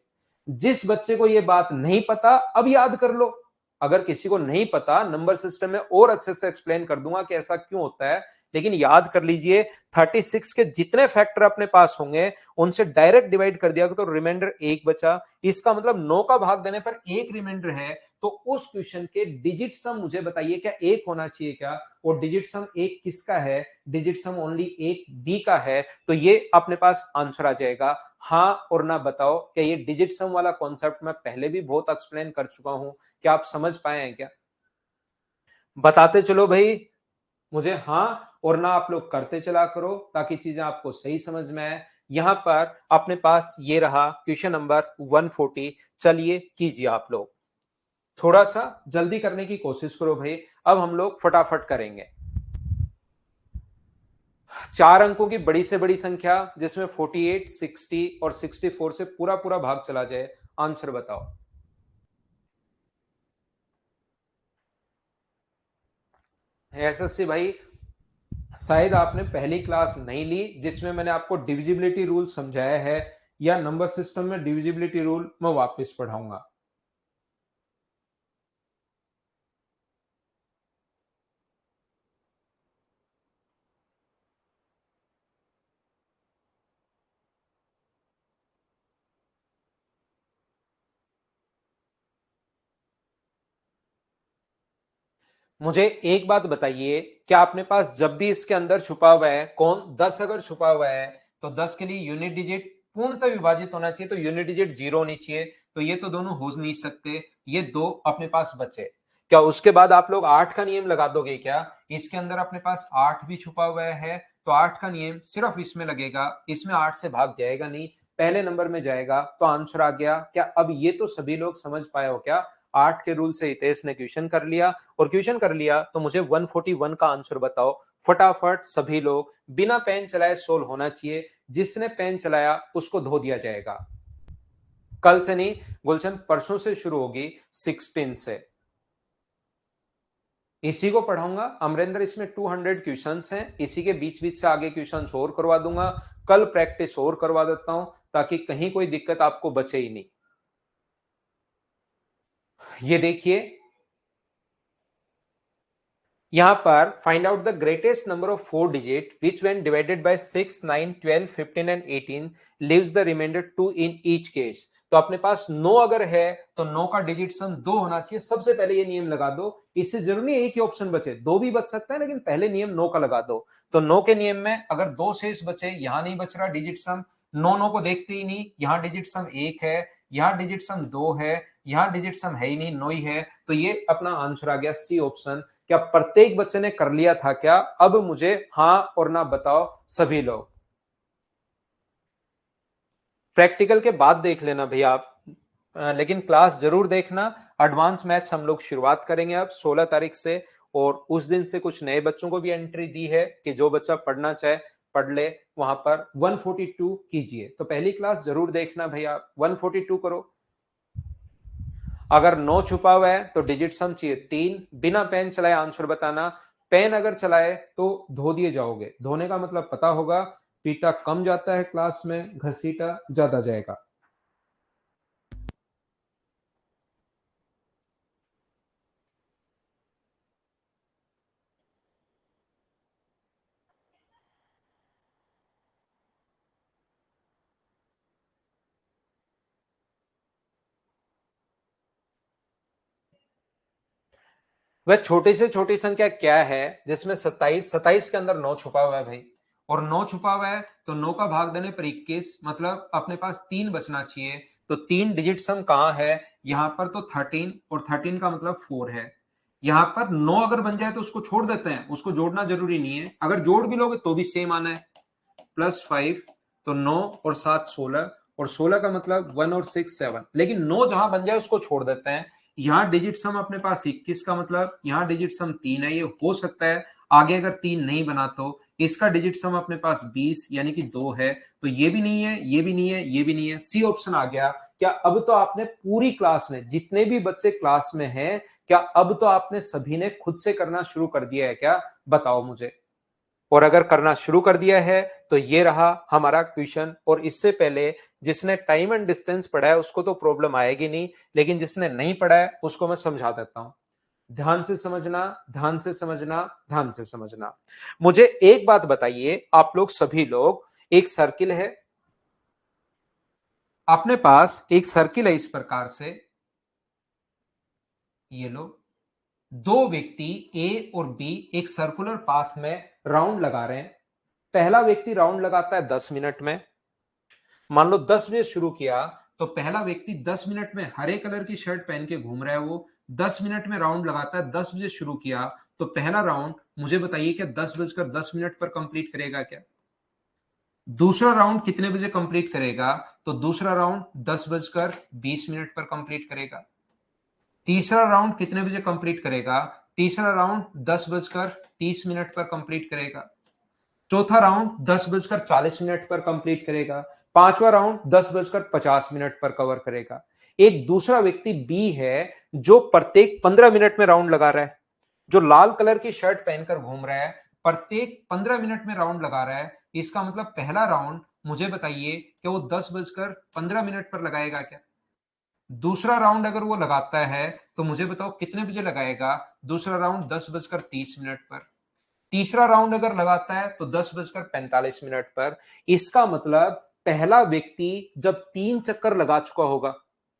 जिस बच्चे को ये बात नहीं पता, अब याद कर लो। अगर किसी को नहीं पता, नंबर सिस्टम में और अच्छे से एक्सप्लेन कर दूंगा कि ऐसा क्यों होता है, लेकिन याद कर लीजिए 36 के जितने फैक्टर अपने पास होंगे उनसे डायरेक्ट डिवाइड कर दिया तो रिमाइंडर 1 बचा। इसका मतलब 9 का भाग देने पर 1 रिमाइंडर है। तो उस क्वेश्चन के डिजिट सम मुझे बताइए, क्या 1 होना चाहिए क्या? और डिजिट सम 1 किसका है? डिजिट सम ओनली 1 बी का है। तो ये अपने पास आंसर आ जाएगा। हाँ और ना बताओ, क्या ये डिजिट सम वाला कॉन्सेप्ट मैं पहले भी बहुत एक्सप्लेन कर चुका हूं, क्या आप समझ पाए हैं क्या? बताते चलो भाई मुझे हाँ और ना, आप लोग करते चला करो ताकि चीजें आपको सही समझ में आए। यहां पर अपने पास ये रहा क्वेश्चन नंबर 140, चलिए कीजिए आप लोग। थोड़ा सा जल्दी करने की कोशिश करो भाई, अब हम लोग फटाफट करेंगे। 4 अंकों की बड़ी से बड़ी संख्या जिसमें 48, 60 और 64 से पूरा पूरा भाग चला जाए, आंसर बताओ। एसएससी भाई, शायद आपने पहली क्लास नहीं ली जिसमें मैंने आपको डिविजिबिलिटी रूल समझाया है, या नंबर सिस्टम में डिविजिबिलिटी रूल मैं वापस पढ़ाऊंगा। मुझे एक बात बताइए, क्या अपने पास जब भी इसके अंदर छुपा हुआ है कौन 10 अगर छुपा हुआ है, तो 10 के लिए यूनिट डिजिट पूर्णतः विभाजित होना चाहिए, तो यूनिट डिजिट 0 होनी चाहिए। तो ये तो दोनों हो नहीं सकते, ये 2 अपने पास बचे। क्या उसके बाद आप लोग 8 का नियम लगा दोगे क्या? इसके अंदर अपने पास 8 भी छुपा हुआ है, तो 8 का नियम सिर्फ इसमें लगेगा, इसमें 8 से भाग जाएगा नहीं, पहले नंबर में जाएगा, तो आंसर आ गया। क्या अब ये तो सभी लोग समझ पाए हो क्या? 8 के रूल से हितेश ने क्वेश्चन कर लिया, और क्वेश्चन कर लिया तो मुझे 141 का आंसर बताओ फटाफट। सभी लोग बिना पेन चलाए सोल्व होना चाहिए, जिसने पेन चलाया उसको धो दिया जाएगा। कल से नहीं गुलशन, परसों से शुरू होगी 16 से, इसी को पढ़ाऊंगा अमरेंद्र। इसमें 200 क्वेश्चंस हैं, इसी के बीच बीच से आगे क्वेश्चंस और करवा दूंगा, कल प्रैक्टिस और करवा देता हूं ताकि कहीं कोई दिक्कत आपको बचे ही नहीं। ये देखिए यहां पर find out the greatest number of 4 digit which when divided by 6, 9, 12, 15 and 18 leaves the remainder 2 in each case. तो अपने पास 9 अगर है तो 9 का डिजिट सम 2 होना चाहिए। सबसे पहले ये नियम लगा दो, इससे जरूरी एक ही ऑप्शन बचे, 2 भी बच सकता है लेकिन पहले नियम 9 का लगा दो। तो 9 के नियम में अगर 2 शेष बचे, यहां नहीं बच रहा डिजिट सम, 9 9 को देखते ही नहीं, यहां डिजिट सम 1 है, यहां डिजिट सम 2 है, यहां डिजिट सम है ही नहीं, 9 ही है। तो ये अपना आंसर आ गया सी ऑप्शन। क्या प्रत्येक बच्चे ने कर लिया था क्या? अब मुझे हाँ और ना बताओ सभी लोग। प्रैक्टिकल के बाद देख लेना भैया आप, लेकिन क्लास जरूर देखना। एडवांस मैथ्स हम लोग शुरुआत करेंगे अब 16 तारीख से, और उस दिन से कुछ नए बच्चों को भी एंट्री दी है कि जो बच्चा पढ़ना चाहे पढ़ ले, वहां पर 142 कीजिए। तो पहली क्लास जरूर देखना भैया, 142 करो। अगर 9 छुपा हुआ है तो डिजिट सम चाहिए 3, बिना पेन चलाए आंसर बताना। पेन अगर चलाए तो धो दिए जाओगे। धोने का मतलब पता होगा, पीटा कम जाता है क्लास में, घसीटा ज्यादा जाएगा। वह छोटी से छोटी संख्या क्या है जिसमें 27, 27 के अंदर 9 छुपा हुआ है भाई, और 9 छुपा हुआ है तो 9 का भाग देने पर 21, मतलब अपने पास 3 बचना चाहिए। तो 3 डिजिट सम कहां है, यहां पर तो 13, और 13 का मतलब 4 है। यहां पर 9 अगर बन जाए तो उसको छोड़ देते हैं, उसको जोड़ना जरूरी नहीं है। अगर जोड़ भी लोगे तो भी सेम आना है, +5, तो 9 और 7 16, और 16 का मतलब 1 और 6 7। लेकिन 9 जहां बन जाए उसको छोड़ देते हैं। यहां डिजिट सम अपने पास 21 का मतलब यहां डिजिट सम 3 है, ये हो सकता है आगे अगर 3 नहीं बना तो। इसका डिजिट सम अपने पास 20 यानी कि 2 है, तो ये भी नहीं है, ये भी नहीं है, ये भी नहीं है, सी ऑप्शन आ गया। क्या अब तो आपने पूरी क्लास में जितने भी बच्चे क्लास में हैं, क्या अब तो आपने सभी ने खुद से करना शुरू कर दिया है क्या, बताओ मुझे। और अगर करना शुरू कर दिया है तो ये रहा हमारा क्वेश्चन। और इससे पहले जिसने टाइम एंड डिस्टेंस पढ़ा है उसको तो प्रॉब्लम आएगी नहीं, लेकिन जिसने नहीं पढ़ा है उसको मैं समझा देता हूं। ध्यान से समझना, ध्यान से समझना, ध्यान से समझना। मुझे एक बात बताइए, आप लोग सभी लोग, एक सर्किल है, अपने पास एक सर्किल है इस प्रकार से, ये लो, दो व्यक्ति ए और बी एक सर्कुलर पाथ में राउंड लगा रहे हैं। पहला व्यक्ति राउंड लगाता है 10 मिनट में। मान लो 10 बजे शुरू किया, तो पहला व्यक्ति 10 मिनट में हरे कलर की शर्ट पहन के घूम रहा है, वो 10 मिनट में राउंड लगाता है। 10 बजे शुरू किया तो पहला राउंड मुझे बताइए क्या 10 बजकर 10 मिनट पर कंप्लीट करेगा क्या? दूसरा राउंड कितने बजे कंप्लीट करेगा? तो दूसरा राउंड 10 बजकर 20 मिनट पर कंप्लीट करेगा। तीसरा राउंड कितने बजे कंप्लीट करेगा? तीसरा राउंड 10 बजकर 30 मिनट पर कंप्लीट करेगा। चौथा राउंड 10 बजकर 40 मिनट पर कंप्लीट करेगा। पांचवा राउंड 10 बजकर 50 मिनट पर कवर करेगा। एक दूसरा व्यक्ति बी है जो प्रत्येक 15 मिनट में राउंड लगा रहा है, जो लाल कलर की शर्ट पहनकर घूम रहा है, प्रत्येक 15 मिनट में राउंड लगा रहा है। इसका मतलब पहला राउंड मुझे बताइए कि वो 10 बजकर 15 मिनट पर लगाएगा क्या? दूसरा राउंड अगर वो लगाता है तो मुझे बताओ कितने बजे लगाएगा? दूसरा राउंड 10 बजकर 30 मिनट पर। तीसरा राउंड अगर लगाता है तो 10 बजकर 45 मिनट पर। इसका मतलब पहला व्यक्ति जब 3 चक्कर लगा चुका होगा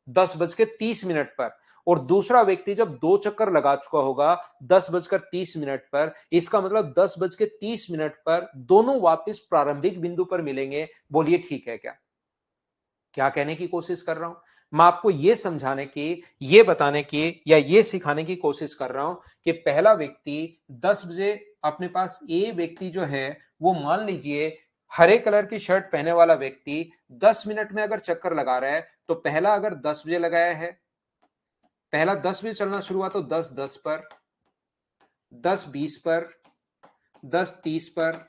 10 बज के 30 मिनट पर, और दूसरा व्यक्ति जब 2 चक्कर लगा चुका होगा 10 बजकर 30 मिनट पर, इसका मतलब 10 बज के 30 मिनट पर दोनों वापस प्रारंभिक बिंदु पर मिलेंगे। बोलिए ठीक है क्या? क्या कहने की कोशिश कर रहा हूं मैं? आपको यह समझाने की, यह बताने की, या यह सिखाने की कोशिश कर रहा हूं कि पहला व्यक्ति 10 बजे, अपने पास ए व्यक्ति जो है वो मान लीजिए हरे कलर की शर्ट पहने वाला व्यक्ति 10 मिनट में अगर चक्कर लगा रहा है, तो पहला अगर 10 बजे लगाया है, पहला 10 बजे चलना शुरू हुआ तो 10:10 पर, 10:20 पर, 10:30 पर,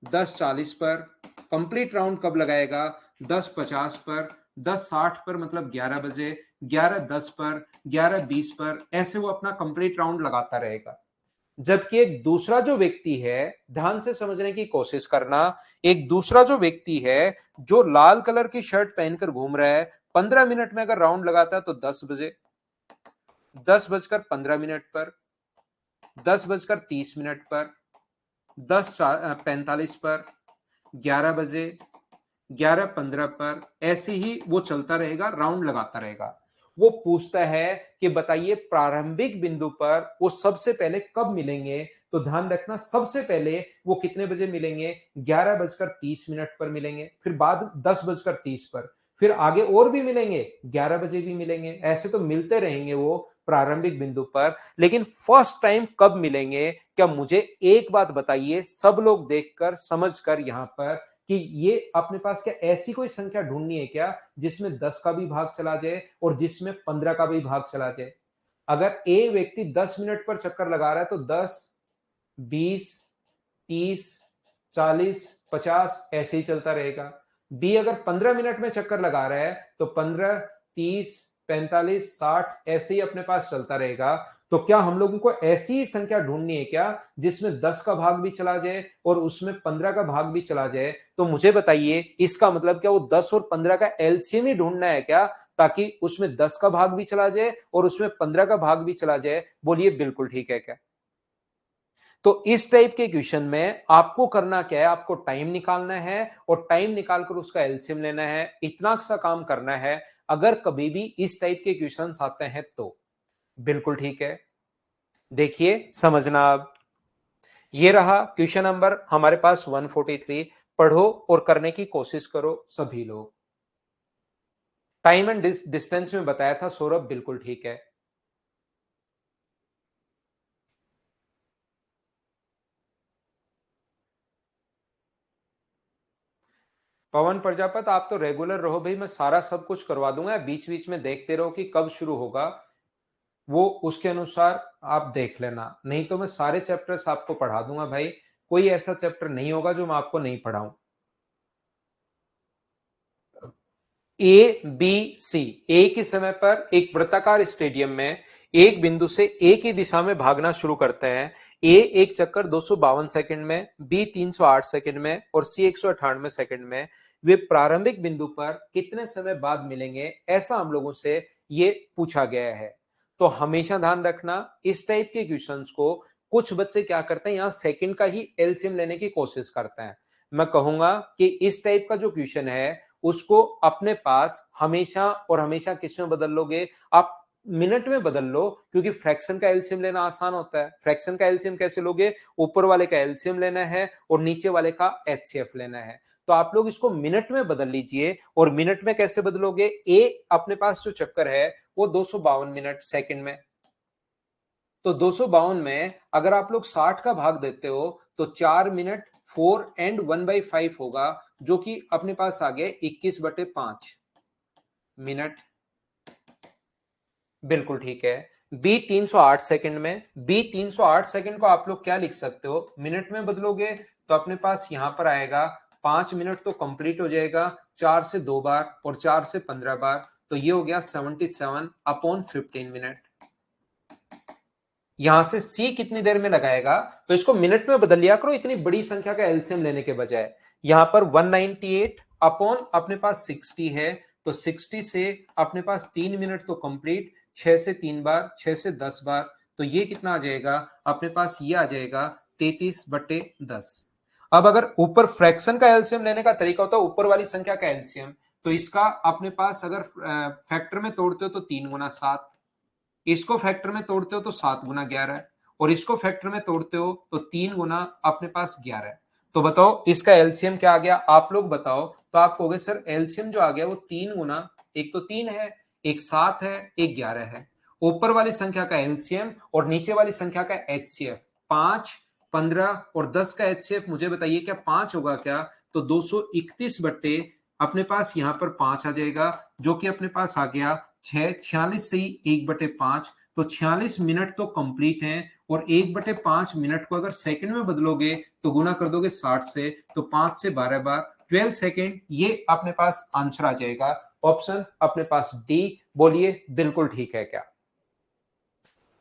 10:40 पर। कंप्लीट राउंड कब लगाएगा? 10:50 पर, 10:60 पर, मतलब 11 बजे, 11:10 पर, 11:20 पर, ऐसे वो अपना कंप्लीट राउंड लगाता रहेगा। जबकि एक दूसरा जो व्यक्ति है, ध्यान से समझने की कोशिश करना, एक दूसरा जो व्यक्ति है जो लाल कलर की शर्ट पहनकर घूम रहा है, 15 मिनट में अगर राउंड लगाता है तो 10 बजे, 10 बजकर 15 मिनट पर, 10 बजकर 30 मिनट पर, 10:45 पर, 11 बजे, 11:15 पर, ऐसे ही वो चलता रहेगा, राउंड लगाता रहेगा। वो पूछता है कि बताइए प्रारंभिक बिंदु पर वो सबसे पहले कब मिलेंगे? तो ध्यान रखना, सबसे पहले वो कितने बजे मिलेंगे? 11:30 पर मिलेंगे, फिर बाद 10:30 पर, फिर आगे और भी मिलेंगे, 11 बजे भी मिलेंगे। ऐसे तो मिलते रहेंगे वो प्रारंभिक बिंदु पर, लेकिन फर्स्ट टाइम कब मिलेंगे? क्या मुझे एक बात बताइए, सब लोग देखकर समझकर यहां पर, कि ये अपने पास क्या ऐसी कोई संख्या ढूंढनी है क्या जिसमें 10 का भी भाग चला जाए और जिसमें 15 का भी भाग चला जाए? अगर ए व्यक्ति 10 मिनट पर चक्कर लगा रहा है तो 10, 20, 30, 40, 50 ऐसे ही चलता रहेगा। बी अगर 15 मिनट में चक्कर लगा रहा है तो 15, 30, 45, 60 ऐसे ही अपने पास चलता रहेगा। तो क्या हम लोगों को ऐसी ही संख्या ढूंढनी है क्या जिसमें 10 का भाग भी चला जाए और उसमें 15 का भाग भी चला जाए? तो मुझे बताइए, इसका मतलब क्या वो 10 और 15 का एलसीएम ही ढूंढना है क्या, ताकि उसमें 10 का भाग भी चला जाए और उसमें 15 का भाग भी चला जाए? बोलिए बिल्कुल ठीक है क्या? तो इस टाइप के क्वेश्चन में आपको करना क्या है, आपको टाइम निकालना है और टाइम निकालकर उसका एलसीएम लेना है। इतना सा काम करना है अगर कभी भी इस टाइप के क्वेश्चंस आते हैं तो। बिल्कुल ठीक है। देखिए समझना अब, ये रहा क्वेश्चन नंबर हमारे पास 143। पढ़ो और करने की कोशिश करो सभी लोग। टाइम एंड डिस्टेंस में बताया था सौरभ, बिल्कुल ठीक है। पवन प्रजापत आप तो रेगुलर रहो भाई, मैं सारा सब कुछ करवा दूंगा, बीच बीच में देखते रहो कि कब शुरू होगा, वो उसके अनुसार आप देख लेना। नहीं तो मैं सारे चैप्टर्स आपको पढ़ा दूंगा भाई, कोई ऐसा चैप्टर नहीं होगा जो मैं आपको नहीं पढ़ाऊं। ए बी सी, एक ही समय पर एक वृत्ताकार स्टेडियम में एक बिंदु से एक ही दिशा में भागना शुरू करते हैं। ए एक चक्कर 252 सेकंड में, बी 308 सेकंड में और सी 198 सेकंड में। वे प्रारंभिक बिंदु पर कितने समय बाद मिलेंगे, ऐसा हम लोगों से ये पूछा गया है। तो हमेशा ध्यान रखना, इस टाइप के क्वेश्चंस को कुछ बच्चे क्या करते हैं, यहां सेकंड का ही एलसीएम लेने की कोशिश करते हैं। मैं कहूंगा कि इस टाइप का जो क्वेश्चन है उसको अपने पास हमेशा और हमेशा किस में बदल लोगे आप, मिनट में बदल लो, क्योंकि फ्रैक्शन का एलसीएम लेना आसान होता है। फ्रैक्शन का एलसीएम कैसे लोगे, ऊपर वाले का एलसीएम लेना है और नीचे वाले का एचसीएफ लेना है। तो आप लोग इसको मिनट में बदल लीजिए। और मिनट में कैसे बदलोगे, ए अपने पास जो चक्कर है वो 252 मिनट सेकंड में, तो 252 में अगर आप लोग 60 का भाग देते हो तो 4 मिनट 4 and 1/5 होगा, जो कि अपने पास आ गया 21/5 मिनट। बिल्कुल ठीक है। बी 308 सेकंड में, बी 308 सेकंड को आप लोग क्या लिख सकते हो, मिनट में बदलोगे तो अपने पास यहां पर आएगा 5 मिनट तो कंप्लीट हो जाएगा, 4 से 2 बार और 4 से 15 बार, तो ये हो गया 77/15 मिनट। यहां से सी कितनी देर में लगाएगा, तो इसको मिनट में बदल लिया करो इतनी बड़ी संख्या का एलसीएम लेने के बजाय। यहां पर 198 अपॉन अपने पास 60 है, तो 60 से अपने पास 3 मिनट तो कंप्लीट, 6 से 3 बार, 6 से 10 बार, तो ये कितना आ जाएगा अपने पास, ये आ जाएगा 33/10। अब अगर ऊपर फ्रैक्शन का एलसीएम लेने का तरीका होता है ऊपर वाली संख्या का एलसीएम, तो इसका अपने पास अगर फैक्टर में तोड़ते हो तो 3 गुना 7, इसको फैक्टर में तोड़ते हो तो 7 गुना 11, और इसको फैक्टर में तोड़ते हो तो 3 गुना अपने पास 11। तो बताओ इसका एलसीएम क्या आ गया, आप लोग बताओ। तो आप कहोगे सर एलसीएम जो आ गया वो 3 गुना, एक तो 3 है, एक 7 है, एक 11 है। ऊपर वाली संख्या का एलसीएम और नीचे वाली संख्या का एचसीएफ, 5, 15 और 10 का एचसीएफ मुझे बताइए क्या 5 होगा क्या? तो 231 बट्टे अपने पास यहां पर 5 आ जाएगा, जो कि अपने पास आ गया 6, 46 से ही 1/5, तो 46 मिनट तो कंप्लीट है। और 1/5 मिनट को अगर सेकंड में बदलोगे तो गुना कर दोगे 60 से, तो 5 से 12 बार 12 सेकंड, ये अपने पास आंसर आ जाएगा। ऑप्शन अपने पास डी। बोलिए बिल्कुल ठीक है क्या?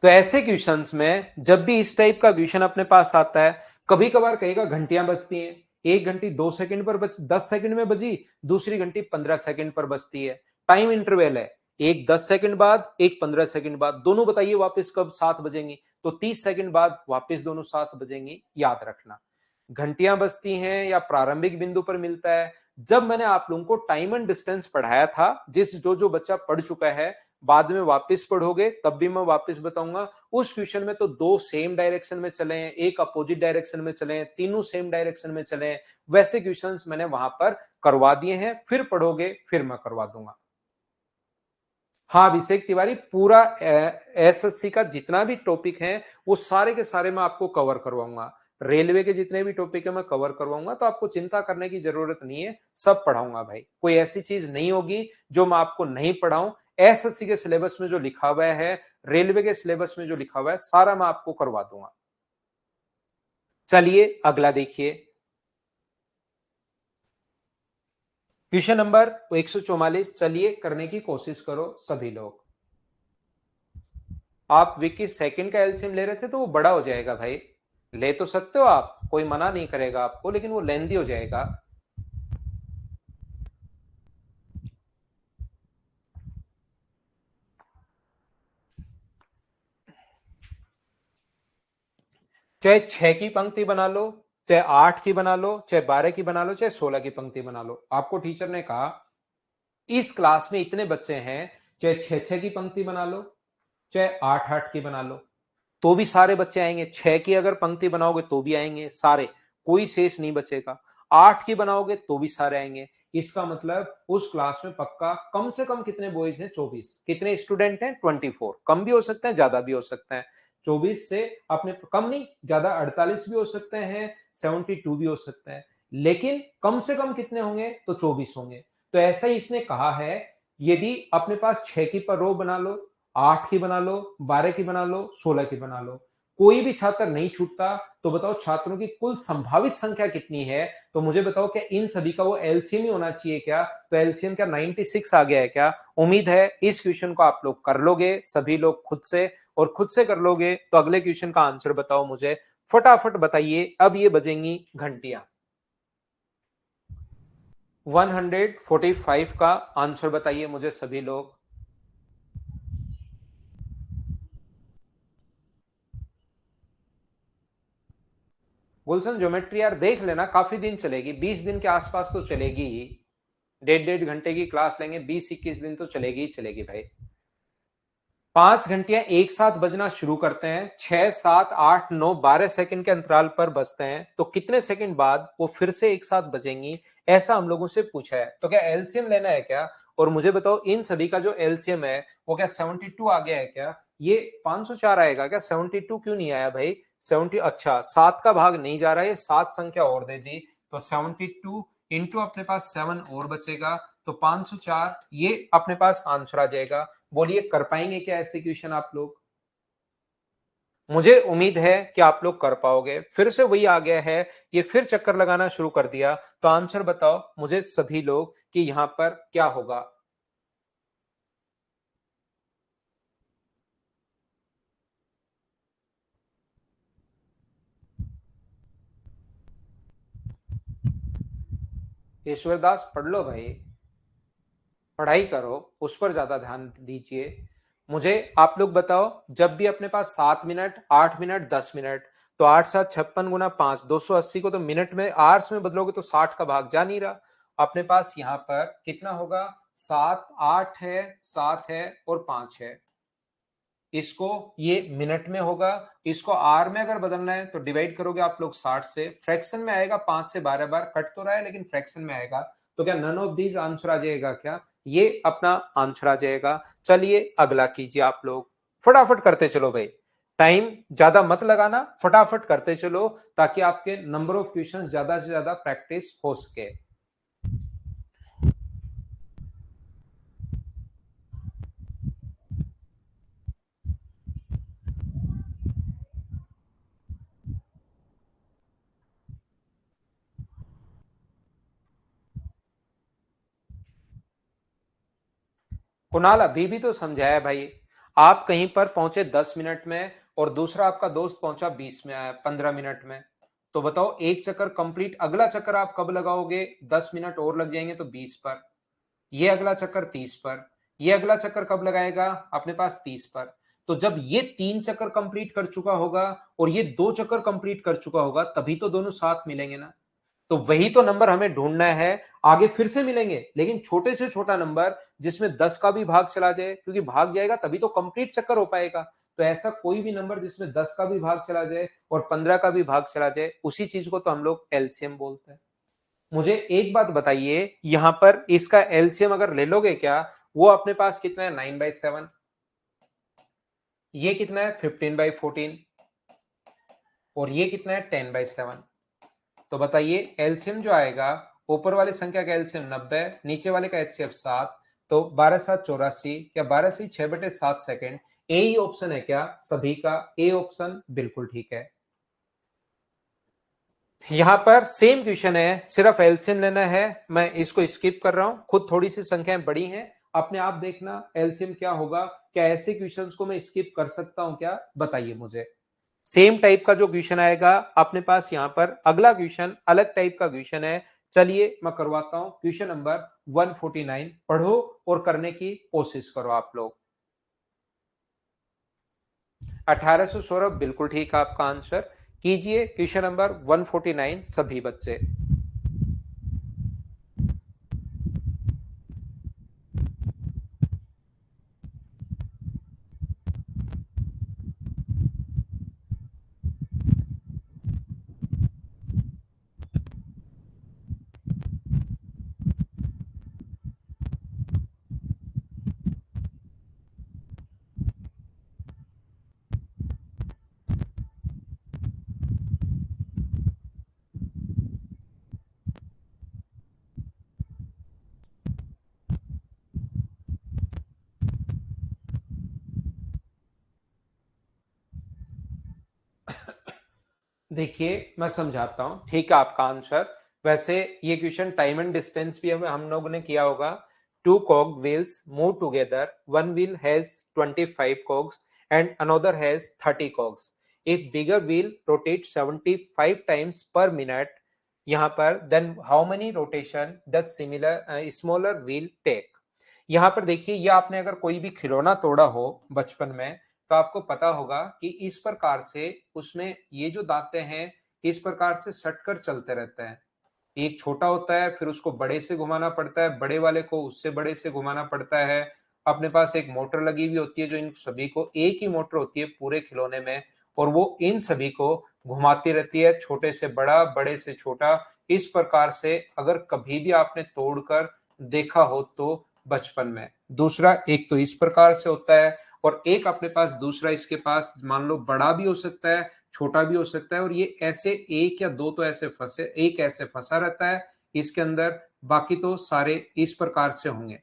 तो ऐसे क्वेश्चंस में जब भी इस टाइप का क्वेश्चन अपने पास आता है, कभी कभार कहेगा घंटियां बजती हैं, एक घंटी 2 सेकंड पर 10 सेकंड में बजी, दूसरी घंटी 15 सेकंड पर बजती है। टाइम इंटरवल है, एक 10 सेकंड बाद, एक 15 सेकंड बाद, दोनों बताइए वापस कब साथ बजेंगी, तो 30 सेकंड बाद वापस दोनों साथ बजेंगी। याद रखना, घंटियां बजती हैं या प्रारंभिक बिंदु पर मिलता है। जब मैंने आप लोगों को टाइम एंड डिस्टेंस पढ़ाया था, जिस जो जो बच्चा पढ़ चुका है, बाद में वापस पढ़ोगे तब भी मैं वापस बताऊंगा। उस क्वेश्चन में तो 2 सेम डायरेक्शन में चले हैं, एक अपोजिट डायरेक्शन में चले हैं, तीनों सेम डायरेक्शन में चले हैं, वैसे क्वेश्चंस मैंने वहां पर करवा दिए हैं। फिर पढ़ोगे फिर मैं करवा दूंगा। हाँ अभिषेक तिवारी, पूरा एसएससी का जितना भी टॉपिक है वो सारे के सारे मैं आपको कवर करवाऊंगा। रेलवे के जितने भी टॉपिक है मैं कवर करवाऊंगा, तो आपको चिंता करने की जरूरत नहीं है, सब पढ़ाऊंगा भाई। कोई ऐसी चीज नहीं होगी जो मैं आपको नहीं पढ़ाऊं। एसएससी के सिलेबस में जो लिखा हुआ है, रेलवे के सिलेबस में जो लिखा हुआ है, सारा मैं आपको करवा दूंगा। चलिए अगला देखिए। क्वेश्चन नंबर 144, चलिए करने की कोशिश करो सभी लोग। आप विकी सेकंड का एलसीएम ले रहे थे तो वो बड़ा हो जाएगा भाई, ले तो सकते हो आप, कोई मना नहीं करेगा आपको, लेकिन वो लेंदी हो जाएगा। चाहे 6 की पंक्ति बना लो, चाहे 8 की बना लो, चाहे 12 की बना लो, चाहे 16 की पंक्ति बना लो। आपको टीचर ने कहा इस क्लास में इतने बच्चे हैं, चाहे 6 की पंक्ति बना लो, चाहे 8 की बना लो, तो भी सारे बच्चे आएंगे। 6 की अगर पंक्ति बनाओगे तो भी आएंगे सारे, कोई शेष नहीं बचेगा। 8 की बनाओगे तो भी सारे आएंगे। इसका मतलब उस क्लास में पक्का कम से कम कितने बॉयज हैं? 24। कितने स्टूडेंट हैं? 24। कम भी हो सकते हैं, ज्यादा भी हो सकते हैं। 24 से अपने कम नहीं ज्यादा 48 भी हो सकते हैं, 72 भी हो सकते हैं, लेकिन कम से कम कितने होंगे? तो 24 होंगे। तो ऐसा ही इसने कहा है, यदि अपने पास 6 की पर रो बना लो, 8 की बना लो, 12 की बना लो, 16 की बना लो, कोई भी छात्र नहीं छूटता। तो बताओ छात्रों की कुल संभावित संख्या कितनी है? तो मुझे बताओ क्या इन सभी का वो एलसीएम ही होना चाहिए क्या? तो एलसीएम क्या 96 आ गया है क्या? उम्मीद है इस क्वेश्चन को आप लोग कर लोगे सभी लोग खुद से, और खुद से कर लोगे तो अगले क्वेश्चन का आंसर बताओ मुझे, फटाफट बताइए। अब ये बजेंगी घंटियां। 145 का आंसर बताइए मुझे सभी लोग। गुलशन ज्योमेट्री यार देख लेना, काफी दिन चलेगी, 20 दिन के आसपास तो चलेगी ही। 1.5 घंटे की क्लास लेंगे, 20-21 दिन तो चलेगी ही चलेगी भाई। 5 घंटियां एक साथ बजना शुरू करते हैं, 6, 7, 8, 9, 12 सेकंड के अंतराल पर बजते हैं, तो कितने सेकंड बाद वो फिर से एक साथ बजेंगी, ऐसा हम लोगों से पूछा है। तो क्या एलसीएम लेना है क्या? और मुझे बताओ इन सभी का जो एलसीएम है वो क्या 72 आ गया है क्या? ये 504 आएगा क्या? 72 क्यों नहीं आया भाई? 70, अच्छा 7 का भाग नहीं जा रहा है, 7 संख्या और दे दी, तो 72 इंटू अपने पास 7 और बचेगा, तो 504 ये अपने पास आंसर आ जाएगा। बोलिए कर पाएंगे क्या ऐसे क्वेश्चन आप लोग? मुझे उम्मीद है कि आप लोग कर पाओगे। फिर से वही आ गया है, ये फिर चक्कर लगाना शुरू कर दिया। तो आंसर बताओ मुझे सभी लोग कि यहां पर क्या होगा। ईश्वरदास पढ़ लो भाई, पढ़ाई करो, उस पर ज्यादा ध्यान दीजिए। मुझे आप लोग बताओ, जब भी अपने पास 7 मिनट, 8 मिनट, 10 मिनट, तो 8 7 56 गुना 5 280 को तो मिनट में आवर्स में बदलोगे तो 60 का भाग जा नहीं रहा। अपने पास यहाँ पर कितना होगा? 7 8 है, 7 है और 5 है। इसको ये मिनट में होगा, इसको आर में अगर बदलना है तो डिवाइड करोगे आप लोग 60 से, फ्रैक्शन में आएगा, 5 से 12 बार कट तो रहा है लेकिन फ्रैक्शन में आएगा। तो क्या नन ऑफ दीज आंसर आ जाएगा क्या? ये अपना आंसर आ जाएगा। चलिए अगला कीजिए आप लोग, फटाफट करते चलो भाई, टाइम ज्यादा मत लगाना, फटाफट करते चलो ताकि आपके नंबर ऑफ क्वेश्चन ज्यादा से ज्यादा प्रैक्टिस हो सके। कुणाल अभी भी तो समझाया भाई, आप कहीं पर पहुंचे 10 मिनट में और दूसरा आपका दोस्त पहुंचा 15 मिनट में, तो बताओ एक चक्कर कंप्लीट, अगला चक्कर आप कब लगाओगे? 10 मिनट और लग जाएंगे तो 20 पर, ये अगला चक्कर 30 पर, ये अगला चक्कर कब लगाएगा? अपने पास 30 पर। तो जब ये 3 चक्कर कंप्लीट कर चुका होगा और ये 2 चक्कर कंप्लीट कर चुका होगा, तभी तो दोनों साथ मिलेंगे ना। तो वही तो नंबर हमें ढूंढना है। आगे फिर से मिलेंगे लेकिन छोटे से छोटा नंबर जिसमें 10 का भी भाग चला जाए, क्योंकि भाग जाएगा तभी तो कंप्लीट चक्कर हो पाएगा। तो ऐसा कोई भी नंबर जिसमें 10 का भी भाग चला जाए और 15 का भी भाग चला जाए, उसी चीज को तो हम लोग एलसीएम बोलते हैं। मुझे एक बात बताइए, यहां पर इसका एलसीएम अगर ले लोगे क्या? वो अपने पास कितना है? 9/7। ये कितना है? 15/14। और ये कितना है? 10/7। तो बताइए एलसीएम जो आएगा, ऊपर वाली संख्या का एलसीएम 90, नीचे वाले का एचसीएफ 7, तो 12 7 84, या 12 से 6/7 सेकेंड। ए ही ऑप्शन है क्या सभी का? ए ऑप्शन बिल्कुल ठीक है। यहां पर सेम क्वेश्चन है, सिर्फ एलसीएम लेना है। मैं इसको स्किप कर रहा हूं, खुद थोड़ी सी संख्याएं बड़ी हैं, अपने आप देखना एलसीएम क्या होगा। क्या ऐसे क्वेश्चंस को मैं स्किप कर सकता हूं क्या, बताइए मुझे। सेम टाइप का जो क्वेश्चन आएगा अपने पास, यहां पर अगला क्वेश्चन अलग टाइप का क्वेश्चन है। चलिए मैं करवाता हूं क्वेश्चन नंबर 149। पढ़ो और करने की कोशिश करो आप लोग। 1800 सौरभ, बिल्कुल ठीक है आपका आंसर। कीजिए क्वेश्चन नंबर 149 सभी बच्चे। देखिए मैं समझाता हूं, ठीक है आपका आंसर। वैसे ये क्वेश्चन टाइम एंड डिस्टेंस भी हम लोगों ने किया होगा। Two cog wheels move together, one wheel has 25 cogs and another has 30 cogs. If bigger wheel rotates 75 times per minute, यहाँ पर then how many rotation does similar smaller wheel take? यहाँ पर देखिए, ये आपने अगर कोई भी खिलौना तोड़ा हो बचपन में, तो आपको पता होगा कि इस प्रकार से उसमें ये जो दांते हैं इस प्रकार से सटकर चलते रहते हैं। एक छोटा होता है, फिर उसको बड़े से घुमाना पड़ता है, बड़े वाले को उससे बड़े से घुमाना पड़ता है। अपने पास एक मोटर लगी हुई होती है, जो इन सभी को, एक ही मोटर होती है पूरे खिलौने में, और वो इन सभी को घुमाती रहती है, छोटे से बड़ा, बड़े से छोटा। इस प्रकार से अगर कभी भी आपने तोड़कर देखा हो तो बचपन में। दूसरा, एक तो इस प्रकार से होता है, और एक अपने पास दूसरा, इसके पास मान लो बड़ा भी हो सकता है, छोटा भी हो सकता है, और ये ऐसे एक या दो तो ऐसे फंसे, एक ऐसे फंसा रहता है इसके अंदर, बाकी तो सारे इस प्रकार से होंगे।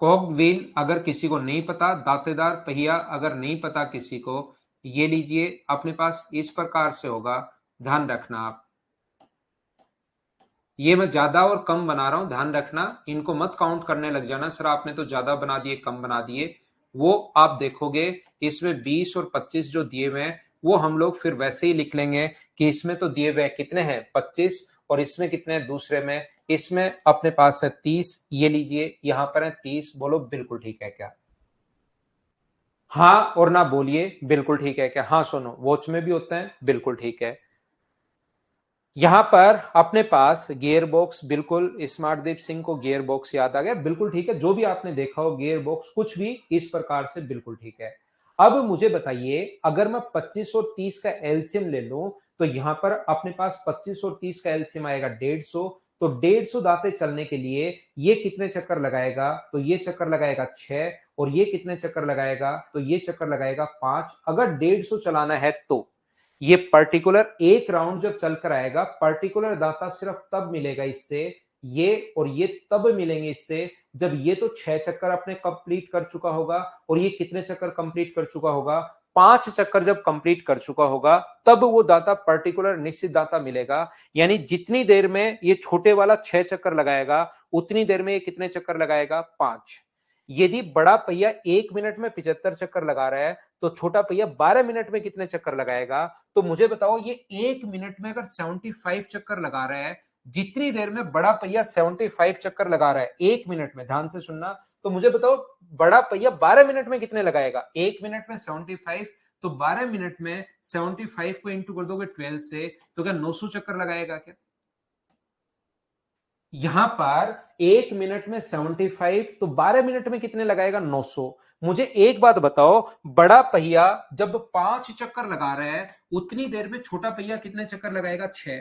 कॉग व्हील अगर किसी को नहीं पता, दांतेदार पहिया अगर नहीं पता किसी को, ये लीजिए अपने पास इस प्रकार से होगा, ध्यान रखना आप। ये मैं ज्यादा और कम बना रहा हूं, ध्यान रखना, इनको मत काउंट करने लग जाना सर आपने तो ज्यादा बना दिए, कम बना दिए। वो आप देखोगे इसमें 20 और 25 जो दिए हुए हैं, वो हम लोग फिर वैसे ही लिख लेंगे कि इसमें तो दिए हुए कितने हैं 25, और इसमें कितने हैं दूसरे में, इसमें अपने पास है 30। ये लीजिए यहां पर है 30। बोलो बिल्कुल ठीक है क्या? हाँ और ना बोलिए बिल्कुल ठीक है क्या? हाँ सुनो, वॉच में भी होता है, बिल्कुल ठीक है। यहां पर अपने पास गियर बॉक्स, बिल्कुल स्मार्टदीप सिंह को गियर बॉक्स याद आ गया, बिल्कुल ठीक है। जो भी आपने देखा हो गियर बॉक्स कुछ भी इस प्रकार से, बिल्कुल ठीक है। अब मुझे बताइए, अगर मैं 25 और 30 का एलसीएम ले लूं, तो यहां पर अपने पास 25 और 30 का एलसीएम आएगा 150। तो 150 दांते चलने के लिए ये कितने चक्कर लगाएगा? तो ये चक्कर लगाएगा 6, और ये कितने चक्कर लगाएगा? तो ये चक्कर लगाएगा 5। अगर 150 चलाना है तो ये पर्टिकुलर एक राउंड जब चलकर आएगा, पर्टिकुलर दाता सिर्फ तब मिलेगा इससे, ये और ये तब मिलेंगे इससे, जब ये तो 6 चक्कर अपने कंप्लीट कर चुका होगा, और ये कितने चक्कर कंप्लीट कर चुका होगा? 5 चक्कर जब कंप्लीट कर चुका होगा, तब वो दाता पर्टिकुलर निश्चित दाता मिलेगा। यानी जितनी देर में ये छोटे वाला 6 चक्कर लगाएगा, उतनी देर में ये कितने चक्कर लगाएगा? 5। यदि बड़ा पहिया 1 मिनट में 75 चक्कर लगा रहा है, तो छोटा पहिया 12 मिनट में कितने चक्कर लगाएगा? तो मुझे बताओ, ये 1 मिनट में अगर 75 चक्कर लगा रहा है, जितनी देर में बड़ा पहिया 75 चक्कर लगा रहा है 1 मिनट में, ध्यान से सुनना, तो मुझे बताओ बड़ा पहिया 12 मिनट में कितने लगाएगा? 1 मिनट में 75, तो 12 मिनट में 75 को इंटू कर दोगे 12 से, तो क्या 900 चक्कर लगाएगा क्या? यहां पर 1 मिनट में 75, तो 12 मिनट में कितने लगाएगा? 900। मुझे एक बात बताओ, बड़ा पहिया जब 5 चक्कर लगा रहा है, उतनी देर में छोटा पहिया कितने चक्कर लगाएगा? 6।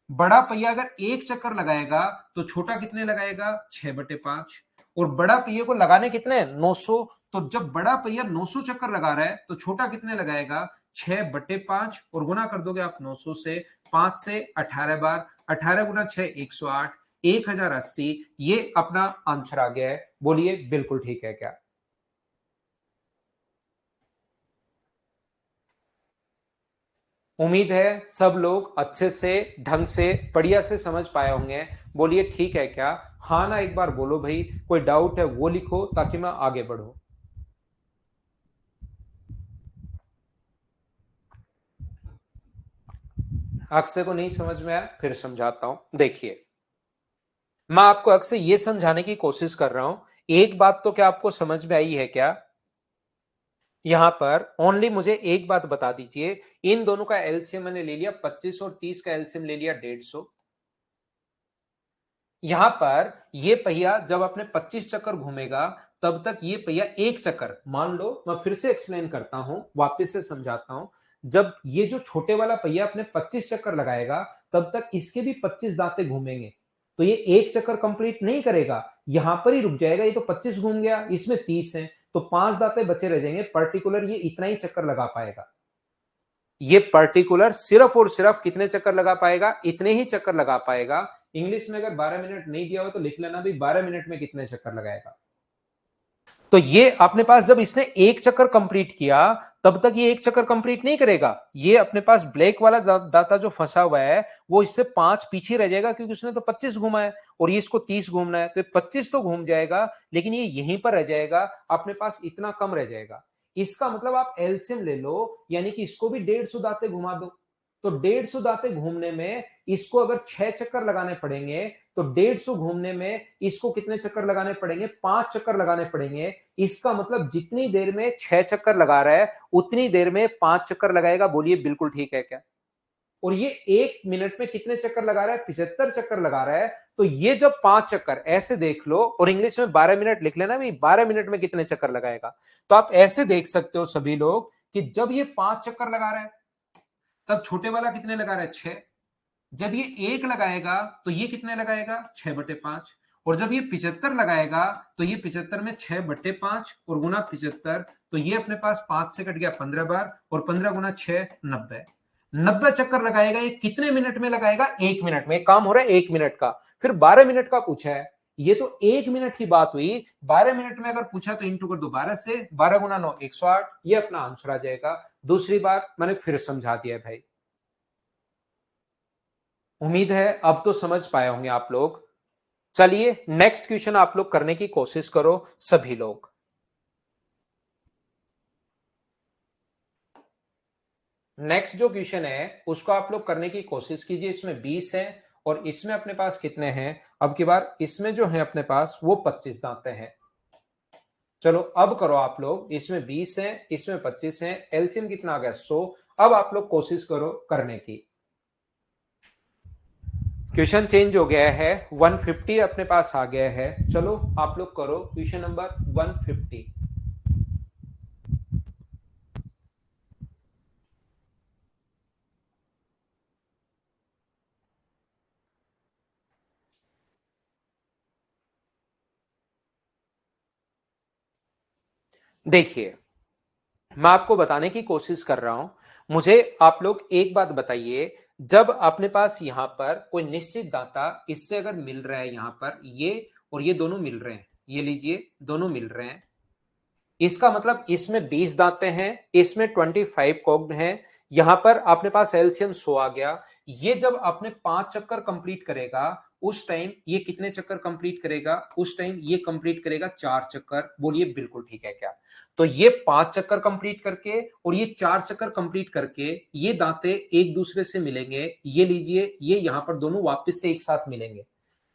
बड़ा पहिया अगर 1 चक्कर लगाएगा, तो छोटा कितने लगाएगा? 6/5। और बड़ा पहिया को लगाने कितने? 900। तो जब बड़ा पहिया 900 चक्कर लगा रहा है, तो छोटा कितने लगाएगा? 6/5। और गुना कर दोगे आप 900 से, 5 से 18 बार, 18 गुना 6 108, 1080। ये अपना आंसर आ गया है। बोलिए बिल्कुल ठीक है क्या? उम्मीद है सब लोग अच्छे से, ढंग से, बढ़िया से समझ पाए होंगे। बोलिए ठीक है क्या? हाँ ना एक बार बोलो भाई। कोई डाउट है वो लिखो ताकि मैं आगे बढ़ूं। अक्षय को नहीं समझ में आया, फिर समझाता हूं। देखिए, मैं आपको अक्सर ये समझाने की कोशिश कर रहा हूं। एक बात तो क्या आपको समझ में आई है क्या? यहां पर ओनली मुझे एक बात बता दीजिए। इन दोनों का एलसीएम मैंने ले लिया 25 और 30 का एलसीएम ले लिया 150। यहां पर ये पहिया जब अपने 25 चक्कर घूमेगा तब तक ये पहिया एक चक्कर, मान लो मैं फिर से एक्सप्लेन करता हूं, वापस से समझाता हूं। जब ये जो छोटे वाला पहिया अपने 25 चक्कर लगाएगा तब तक इसके भी 25 दांते घूमेंगे। तो ये एक चक्कर कंप्लीट नहीं करेगा, यहां पर ही रुक जाएगा। ये तो 25 घूम गया, इसमें 30 है, तो 5 दांते बचे रह जाएंगे। पर्टिकुलर ये इतना ही चक्कर लगा पाएगा। ये पर्टिकुलर सिर्फ और सिर्फ कितने चक्कर लगा पाएगा? इतने ही चक्कर लगा पाएगा। इंग्लिश में अगर 12 मिनट नहीं दिया हो तो लिख लेना भी 12 मिनट में कितने चक्कर लगाएगा। तो ये अपने पास जब इसने एक चक्कर कंप्लीट किया तब तक ये एक चक्कर कंप्लीट नहीं करेगा। ये अपने पास ब्लैक वाला दाता जो फंसा हुआ है वो इससे 5 पीछे रह जाएगा, क्योंकि उसने तो 25 घुमा है और ये इसको 30 घूमना है, तो 25 तो घूम जाएगा लेकिन ये यहीं पर रह जाएगा, अपने पास इतना कम रह जाएगा। इसका मतलब आप एलसीएम ले लो, यानी कि इसको भी 150 दाते घुमा दो। तो 150 दाते घूमने में इसको अगर 6 चक्कर लगाने पड़ेंगे तो 150 घूमने में इसको कितने चक्कर लगाने पड़ेंगे? 5 चक्कर लगाने पड़ेंगे। इसका मतलब जितनी देर में 6 चक्कर लगा रहा है उतनी देर में 5 चक्कर लगाएगा। बोलिए बिल्कुल ठीक है क्या? और ये 1 मिनट में कितने चक्कर लगा रहा है? 75 चक्कर लगा रहा है। तो ये जब 5 चक्कर, ऐसे देख लो, और इंग्लिश में 12 मिनट लिख लेना भी, 12 मिनट में कितने चक्कर लगाएगा। तो आप ऐसे देख सकते हो सभी लोग कि जब ये 5 चक्कर लगा रहा है तब छोटे वाला कितने लगा रहा है? 6। जब ये 1 लगाएगा तो ये कितने लगाएगा? 6/5। और जब ये 75 लगाएगा तो ये 75 में 6/5 और गुना 75, तो ये अपने पास 5 से कट गया 15 बार, और 15 गुना 6 90। 90 चक्कर लगाएगा। ये कितने मिनट में लगाएगा? 1 मिनट में। काम हो रहा है 1 मिनट का। फिर 12 मिनट का पूछा है, ये तो 1 मिनट की बात हुई। 12 मिनट में अगर पूछा तो इंटू कर दो 12 से, 12 गुना 9 108, ये अपना आंसर आ जाएगा। दूसरी बार मैंने फिर समझा दिया भाई। उम्मीद है अब तो समझ पाए होंगे आप लोग। चलिए नेक्स्ट क्वेश्चन आप लोग करने की कोशिश करो सभी लोग। नेक्स्ट जो क्वेश्चन है उसको आप लोग करने की कोशिश कीजिए। इसमें 20 है और इसमें अपने पास कितने हैं? अब की बार इसमें जो है अपने पास वो 25 दांते हैं। चलो अब करो आप लोग। इसमें 20 है, इसमें 25 है, एलसीएम कितना आ गया? 100। अब आप लोग कोशिश करो करने की। क्वेश्चन चेंज हो गया है, 150 अपने पास आ गया है। चलो आप लोग करो क्वेश्चन नंबर 150। देखिए, मैं आपको बताने की कोशिश कर रहा हूं। मुझे आप लोग एक बात बताइए, जब अपने पास यहां पर कोई निश्चित दाता इससे अगर मिल रहा है, यहां पर ये और ये दोनों मिल रहे हैं, ये लीजिए दोनों मिल रहे हैं, इसका मतलब इसमें 20 दांते हैं, इसमें 25 कॉग्ड हैं। यहां पर अपने पास एलसीएम 100 आ गया। ये जब अपने 5 चक्कर कंप्लीट करेगा उस टाइम ये कितने चक्कर कंप्लीट करेगा? उस टाइम ये कंप्लीट करेगा 4 चक्कर। बोलिए बिल्कुल ठीक है क्या? तो ये 5 चक्कर कंप्लीट करके और ये 4 चक्कर कंप्लीट करके ये दांते एक दूसरे से मिलेंगे। ये लीजिए, ये यहां पर दोनों वापस से एक साथ मिलेंगे।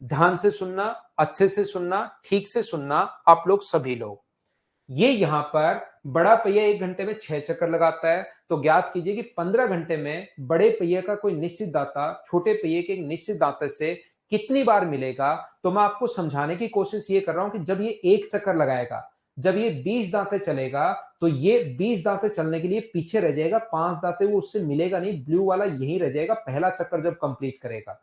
ध्यान से सुनना, अच्छे से सुनना, ठीक से सुनना आप लोग सभी लोग। ये यहां पर बड़ा पहिया 1 घंटे में 6 चक्कर लगाता है, तो ज्ञात कीजिए कि 15 घंटे में बड़े पहिए का कोई निश्चित दाता छोटे पहिए के एक निश्चित दाते से कितनी बार मिलेगा। तो मैं आपको समझाने की कोशिश ये कर रहा हूं कि जब ये एक चक्कर लगाएगा, जब ये 20 दांते चलेगा, तो ये 20 दांते चलने के लिए पीछे रह जाएगा। 5 दांते वो उससे मिलेगा नहीं, ब्लू वाला यहीं रह जाएगा पहला चक्कर जब कंप्लीट करेगा।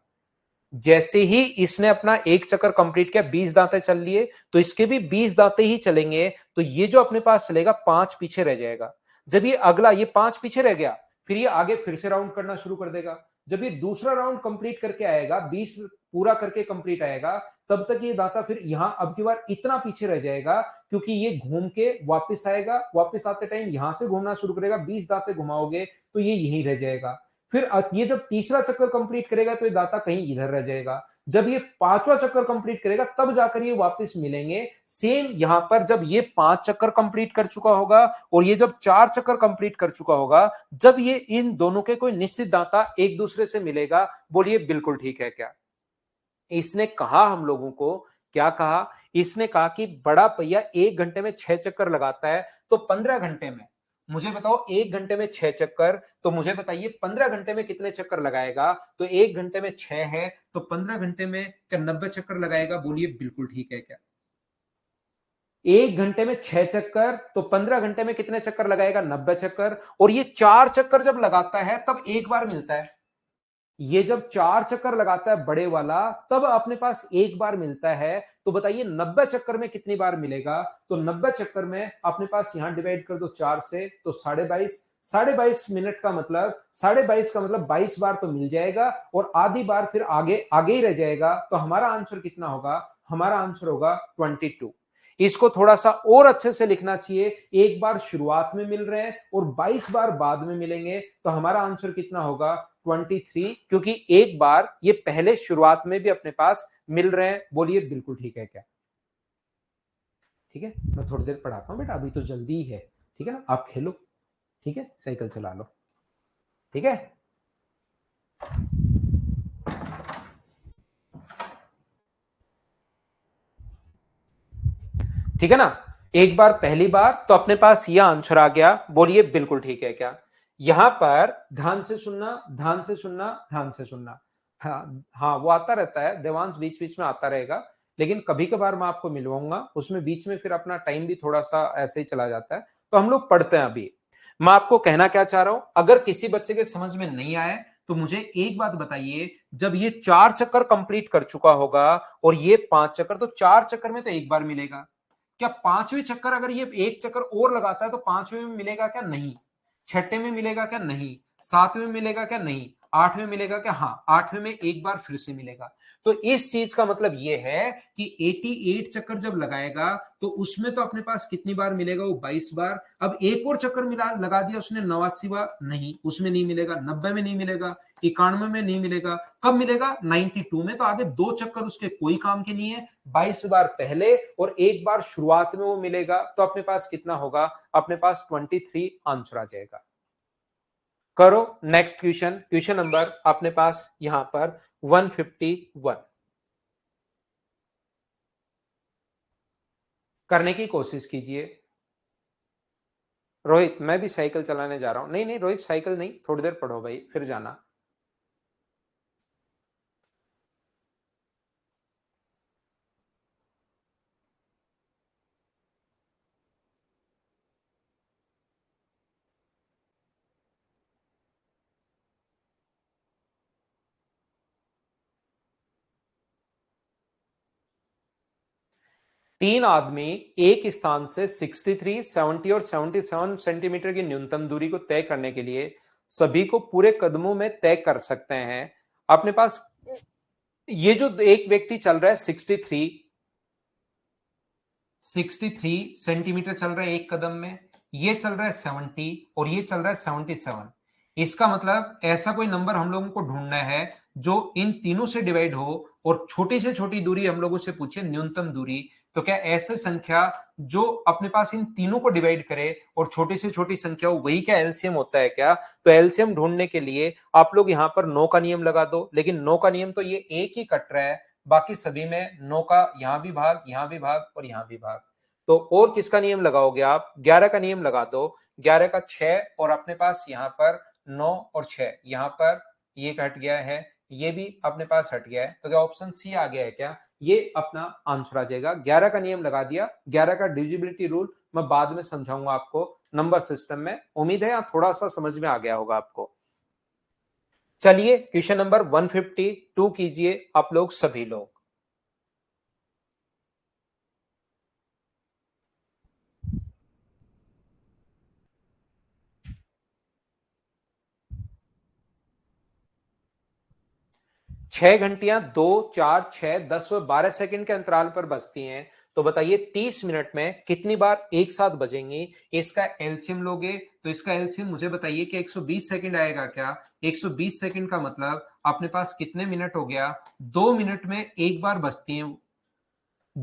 जैसे ही इसने अपना एक चक्कर कंप्लीट किया, 20 दांते चल लिए, तो इसके भी 20 दांते ही चलेंगे। तो ये जो अपने पास चलेगा 5 पीछे रह जाएगा। जब ये अगला, ये 5 पीछे रह गया, फिर ये आगे फिर से राउंड करना शुरू कर देगा। जब ये दूसरा राउंड कंप्लीट करके आएगा, 20 पूरा करके कंप्लीट आएगा, तब तक ये दाता फिर यहां अब की बार इतना पीछे रह जाएगा, क्योंकि ये घूम के वापस आएगा। वापस आते टाइम यहां से घूमना शुरू करेगा, 20 दांते घुमाओगे तो ये यहीं रह जाएगा। फिर ये जब तीसरा चक्कर कंप्लीट करेगा तो ये दाता कहीं इधर रह जाएगा। जब ये पांचवा चक्कर कंप्लीट करेगा तब जाकर ये वापस मिलेंगे। सेम यहां पर जब ये 5 चक्कर कंप्लीट कर चुका होगा और ये जब 4 चक्कर कंप्लीट कर चुका होगा, जब ये इन दोनों के कोई निश्चित दाता एक दूसरे से मिलेगा। बोलिए बिल्कुल ठीक है क्या? इसने कहा हम लोगों को, क्या कहा? इसने कहा कि बड़ा पहिया 1 घंटे में 6 चक्कर लगाता है, तो 15 घंटे में मुझे बताओ, 1 घंटे में 6 चक्कर, तो मुझे बताइए 15 घंटे में कितने चक्कर लगाएगा? तो 1 घंटे में 6 है, तो 15 घंटे में क्या 90 चक्कर लगाएगा? बोलिए बिल्कुल ठीक है क्या? 1 घंटे में 6 चक्कर, तो 15 घंटे में कितने चक्कर लगाएगा? 90 चक्कर। और ये 4 चक्कर जब लगाता है तब एक बार मिलता है। ये जब 4 चक्कर लगाता है बड़े वाला, तब अपने पास एक बार मिलता है। तो बताइए 90 चक्कर में कितनी बार मिलेगा? तो 90 चक्कर में अपने पास यहां डिवाइड कर दो 4 से, तो 22.5। 22.5 मिनट का मतलब 22.5 का मतलब 22 बार तो मिल जाएगा और आधी बार फिर आगे आगे ही रह जाएगा। तो हमारा आंसर कितना होगा? हमारा आंसर होगा 22। इसको थोड़ा सा और अच्छे से लिखना चाहिए। एक बार शुरुआत में मिल रहे हैं और 22 बार बाद में मिलेंगे, तो हमारा आंसर कितना होगा? 23, क्योंकि एक बार ये पहले शुरुआत में भी अपने पास मिल रहे हैं। बोलिए बिल्कुल ठीक है क्या? ठीक है, मैं थोड़ी देर पढ़ाता हूं बेटा, अभी तो जल्दी ही है। ठीक है ना, आप खेलो, ठीक है, साइकिल चला लो, ठीक है। ठीक है ना, एक बार पहली बार तो अपने पास यह आंसर आ गया। बोलिए बिल्कुल ठीक है क्या? यहां पर ध्यान से सुनना, ध्यान से सुनना, ध्यान से सुनना। हाँ हाँ, वो आता रहता है देवांश, बीच बीच में आता रहेगा, लेकिन कभी कभार मैं आपको मिलवाऊंगा, उसमें बीच में फिर अपना टाइम भी थोड़ा सा ऐसे ही चला जाता है। तो हम लोग पढ़ते हैं अभी। मैं आपको कहना क्या चाह रहा हूं, अगर किसी बच्चे के समझ में नहीं आए तो मुझे एक बात बताइए, जब ये 4 चक्कर कंप्लीट कर चुका होगा और ये 5 चक्कर, तो 4 चक्कर में तो एक बार मिलेगा। क्या पांचवें चक्कर अगर ये एक चक्कर और लगाता है तो पांचवें में मिलेगा क्या? नहीं। छठे में मिलेगा क्या? नहीं। सातवें में मिलेगा क्या? नहीं। आठवें मिलेगा क्या? हाँ, आठवें में एक बार फिर से मिलेगा। तो इस चीज का मतलब ये है कि 88 चक्कर जब लगाएगा तो उसमें तो अपने पास कितनी बार मिलेगा? वो 22 बार। अब एक और चक्कर मिला लगा दिया उसने 89 बार, नहीं, उसमें नहीं मिलेगा। 90 में नहीं मिलेगा। 91 में नहीं मिलेगा। कब मिलेगा? 92 में। तो आगे दो चक्कर उसके कोई काम के नहीं है। 22 बार पहले और एक बार शुरुआत में वो मिलेगा, तो अपने पास कितना होगा? अपने पास 23 आंसर आ जाएगा। करो नेक्स्ट क्वेश्चन। क्वेश्चन नंबर अपने पास यहां पर 151 करने की कोशिश कीजिए। रोहित, मैं भी साइकिल चलाने जा रहा हूं। नहीं नहीं रोहित, साइकिल नहीं, थोड़ी देर पढ़ो भाई, फिर जाना। 3 आदमी एक स्थान से 63, 70 और 77 सेंटीमीटर की न्यूनतम दूरी को तय करने के लिए सभी को पूरे कदमों में तय कर सकते हैं। अपने पास ये जो एक व्यक्ति चल रहा है 63 सेंटीमीटर चल रहा है एक कदम में, ये चल रहा है 70 और ये चल रहा है 77। इसका मतलब ऐसा कोई नंबर हम लोगों को ढूंढना है जो इन तीनों से डिवाइड हो और छोटी से छोटी दूरी हम लोगों से पूछे, न्यूनतम दूरी। तो क्या ऐसे संख्या जो अपने पास इन तीनों को डिवाइड करे और छोटी से छोटी संख्या हो, वही क्या एलसीएम होता है क्या? तो एलसीएम ढूंढने के लिए आप लोग यहां पर 9 का नियम लगा दो, लेकिन 9 का नियम तो ये एक ही कट रहा है, बाकी सभी में 9 का यहां भी भाग, यहां भी भाग और यहां भी भाग। तो और किसका नियम लगाओगे आप? 11 का नियम लगा दो। 11 का 6 और अपने पास यहां पर 9 और 6, यहां पर ये हट गया है, ये भी अपने पास हट गया है। तो क्या ऑप्शन सी आ गया है क्या? ये अपना आंसर आ जाएगा। 11 का नियम लगा दिया। 11 का डिविजिबिलिटी रूल मैं बाद में समझाऊंगा आपको नंबर सिस्टम में। उम्मीद है थोड़ा सा समझ में आ गया होगा आपको। चलिए क्वेश्चन नंबर 152 कीजिए आप लोग सभी लोग। 6 घंटियां 2, 4, 6, 10 व 12 सेकंड के अंतराल पर बजती हैं, तो बताइए 30 मिनट में कितनी बार एक साथ बजेंगी। इसका एलसीएम लोगे तो इसका एलसीएम मुझे बताइए कि 120 सेकंड आएगा क्या। 120 सेकंड का मतलब अपने पास कितने मिनट हो गया, 2 मिनट में एक बार बजती हैं।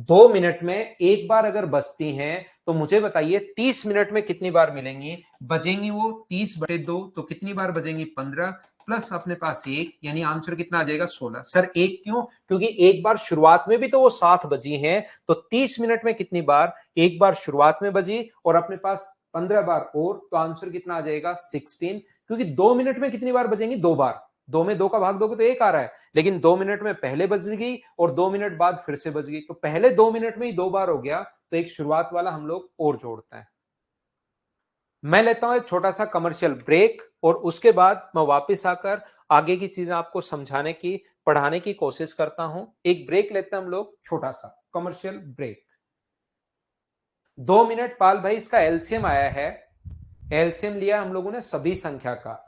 2 मिनट में एक बार अगर बजती हैं तो मुझे बताइए 30 मिनट में कितनी बार मिलेंगी, बजेंगी वो 30/2, तो कितनी बार बजेंगी 15 प्लस अपने पास एक, यानी आंसर कितना आ जाएगा 16। सर एक क्यों, क्योंकि एक बार शुरुआत में भी तो वो 7 बजी हैं, तो 30 मिनट में कितनी बार, एक बार शुरुआत में बजी और अपने पास 15 बार और, तो आंसर कितना आ जाएगा 16। क्योंकि 2 मिनट में कितनी बार बजेंगी, 2 बार। 2 में 2 का भाग दोगे तो एक आ रहा है, लेकिन 2 मिनट में पहले बज गई और 2 मिनट बाद फिर से बज गई, तो पहले 2 मिनट में ही 2 बार हो गया, तो एक शुरुआत वाला हम लोग और जोड़ते हैं। मैं लेता हूं एक छोटा सा कमर्शियल ब्रेक और उसके बाद मैं वापस आकर आगे की चीजें आपको समझाने की, पढ़ाने की कोशिश करता हूं। एक ब्रेक लेते हैं हम लोग, छोटा सा कमर्शियल ब्रेक। 2 मिनट पाल भाई, इसका एलसीएम आया है। एलसीएम लिया हम लोगों ने सभी संख्या का।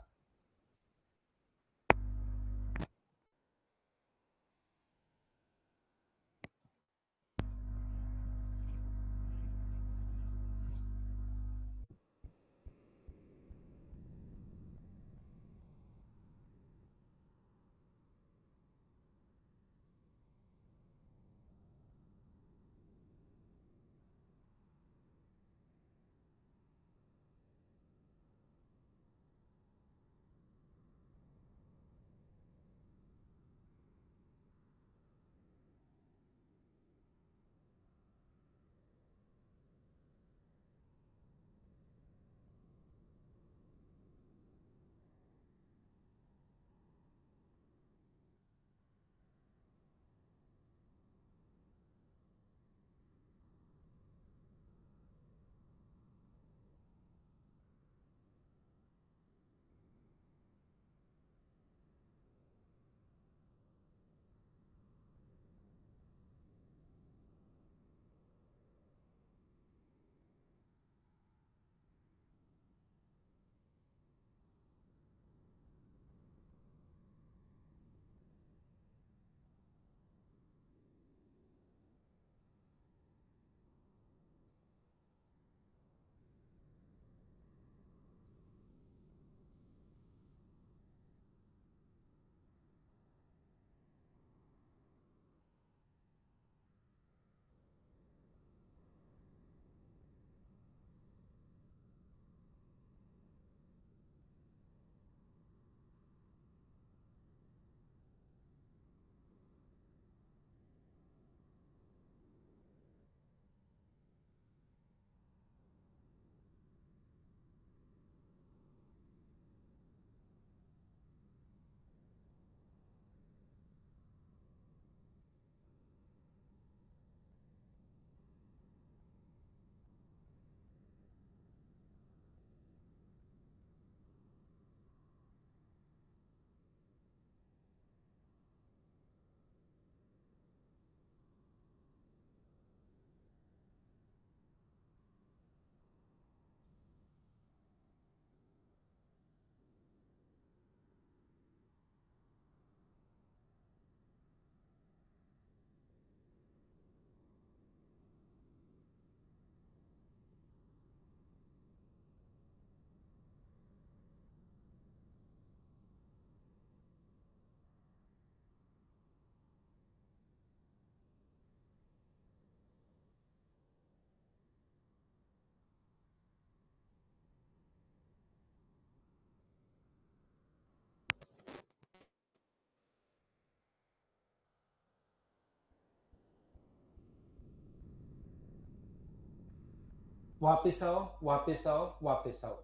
वापिस आओ, वापिस आओ, वापिस आओ।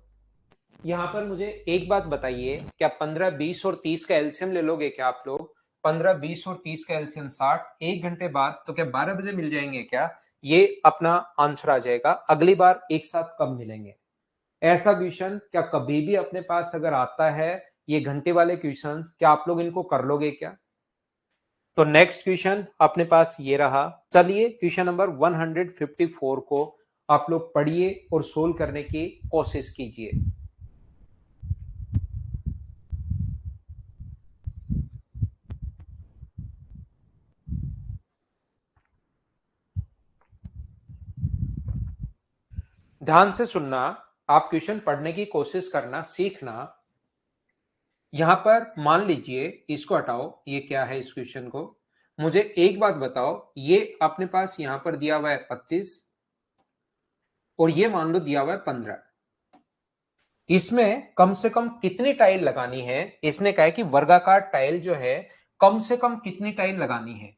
यहां पर मुझे एक बात बताइए, क्या 15, 20 और 30 का एलसीएम ले लोगे क्या आप लोग? 15, 20 और 30 का एलसीएम 60, 1 घंटे बाद तो क्या 12 बजे मिल जाएंगे क्या? ये अपना आंसर आ जाएगा। अगली बार एक साथ कब मिलेंगे? ऐसा क्वेश्चन क्या कभी भी अपने पास अगर आता है, ये घंटे वाले क्वेश्चंस, क्या आप लोग इनको कर लोगे क्या? तो नेक्स्ट क्वेश्चन अपने पास ये रहा। चलिए क्वेश्चन नंबर 154 को आप लोग पढ़िए और सोल्व करने की कोशिश कीजिए। ध्यान से सुनना, आप क्वेश्चन पढ़ने की कोशिश करना, सीखना। यहां पर मान लीजिए, इसको हटाओ, ये क्या है, इस क्वेश्चन को मुझे एक बात बताओ, ये अपने पास यहां पर दिया हुआ है 25 और ये मान लो दिया हुआ है 15। इसमें कम से कम कितनी टाइल लगानी है? इसने कहा है कि वर्गाकार टाइल जो है कम से कम कितनी टाइल लगानी है,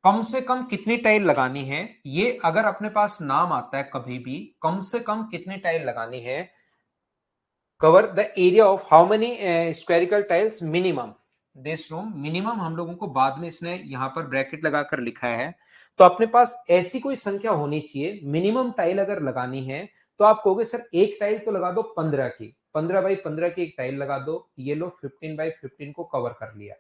कम से कम कितनी टाइल लगानी है। ये अगर अपने पास नाम आता है कभी भी, कम से कम कितनी टाइल लगानी है, cover the area of how many squarical tiles minimum this room. Minimum हम लोगों को बाद में इसने यहां पर ब्रैकेट लगाकर लिखा है। तो अपने पास ऐसी कोई संख्या होनी चाहिए, मिनिमम टाइल अगर लगानी है तो आप कहोगे सर एक टाइल तो लगा दो 15 की, 15 बाई 15 की एक टाइल लगा दो। ये लो 15 बाई 15 को कवर कर लिया,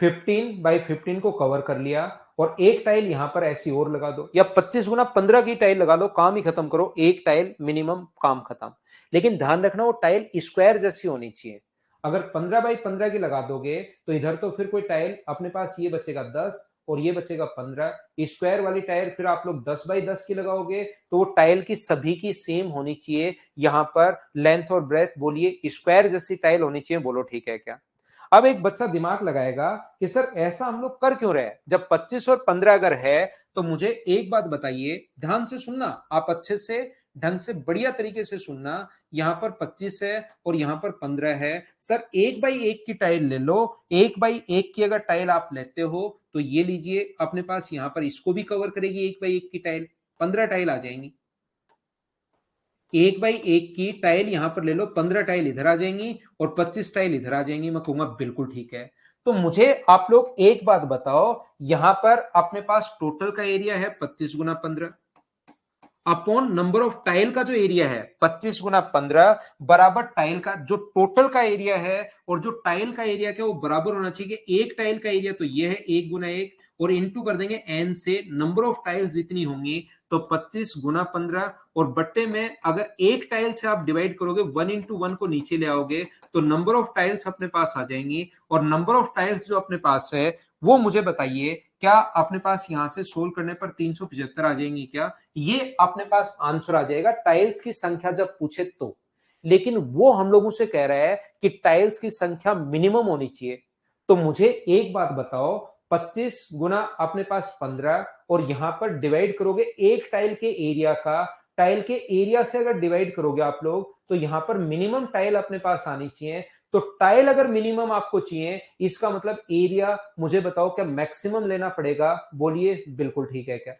15 बाई 15 को कवर कर लिया। और एक टाइल यहां पर ऐसी और लगा दो, या 25 गुना 15 की टाइल लगा दो, काम ही खत्म करो, एक टाइल मिनिमम, काम खत्म। लेकिन ध्यान रखना वो टाइल स्क्वायर जैसी होनी चाहिए। अगर 15 बाई 15 की लगा दोगे तो इधर तो फिर कोई टाइल अपने पास ये बचेगा 10 और ये बचेगा 15। स्क्वायर वाली टाइल फिर आप लोग 10 बाई 10 की लगाओगे तो वो टाइल की सभी की सेम होनी चाहिए। यहां पर लेंथ और ब्रेथ बोलिए, स्क्वायर जैसी टाइल होनी चाहिए। बोलो ठीक है क्या? अब एक बच्चा दिमाग लगाएगा कि सर ऐसा हम लोग कर क्यों रहे हैं, जब 25 और 15 अगर है तो मुझे एक बात बताइए, ध्यान से सुनना, आप अच्छे से ढंग से बढ़िया तरीके से सुनना। यहां पर 25 है और यहां पर 15 है। सर एक बाई एक की टाइल ले लो, एक बाई एक की अगर टाइल आप लेते हो तो ये लीजिए, अपने पास यहां पर इसको भी कवर करेगी एक बाई एक की टाइल, 15 टाइल आ जाएंगी। एक बाई एक की टाइल यहां पर ले लो, 15 टाइल इधर आ जाएंगी और 25 टाइल इधर आ जाएंगी। मैं कहूंगा बिल्कुल ठीक है। तो मुझे आप लोग एक बात बताओ, यहां पर अपने पास टोटल का एरिया है 25 गुना 15 अपॉन नंबर ऑफ टाइल का जो एरिया है 25 गुना 15 बराबर टाइल का जो टोटल का एरिया है, और जो टाइल का एरिया क्या वो बराबर होना चाहिए कि एक टाइल का एरिया तो ये है 1 गुना 1 और इनटू कर देंगे एन से नंबर ऑफ टाइल्स जितनी होंगी। तो 25 गुना 15 और बट्टे में अगर एक टाइल से आप डिवाइड करोगे 1 इंटू 1 को नीचे ले आओगे तो नंबर ऑफ टाइल्स अपने पास आ जाएंगी। और नंबर ऑफ टाइल्स जो अपने पास है वो मुझे बताइए, क्या अपने पास यहां से सोल्व करने पर 375 आ जाएंगी क्या? ये अपने पास आंसर आ जाएगा टाइल्स की संख्या जब पूछे तो। लेकिन वो हम लोगों से कह रहा है कि टाइल्स की संख्या मिनिमम होनी चाहिए। तो मुझे एक बात बताओ, 25 गुना अपने पास 15 और यहां पर डिवाइड करोगे एक टाइल के एरिया का, टाइल के एरिया से अगर डिवाइड करोगे आप लोग तो यहां पर मिनिमम टाइल अपने पास आनी चाहिए। तो टाइल अगर मिनिमम आपको चाहिए, इसका मतलब एरिया मुझे बताओ क्या मैक्सिमम लेना पड़ेगा? बोलिए बिल्कुल ठीक है क्या?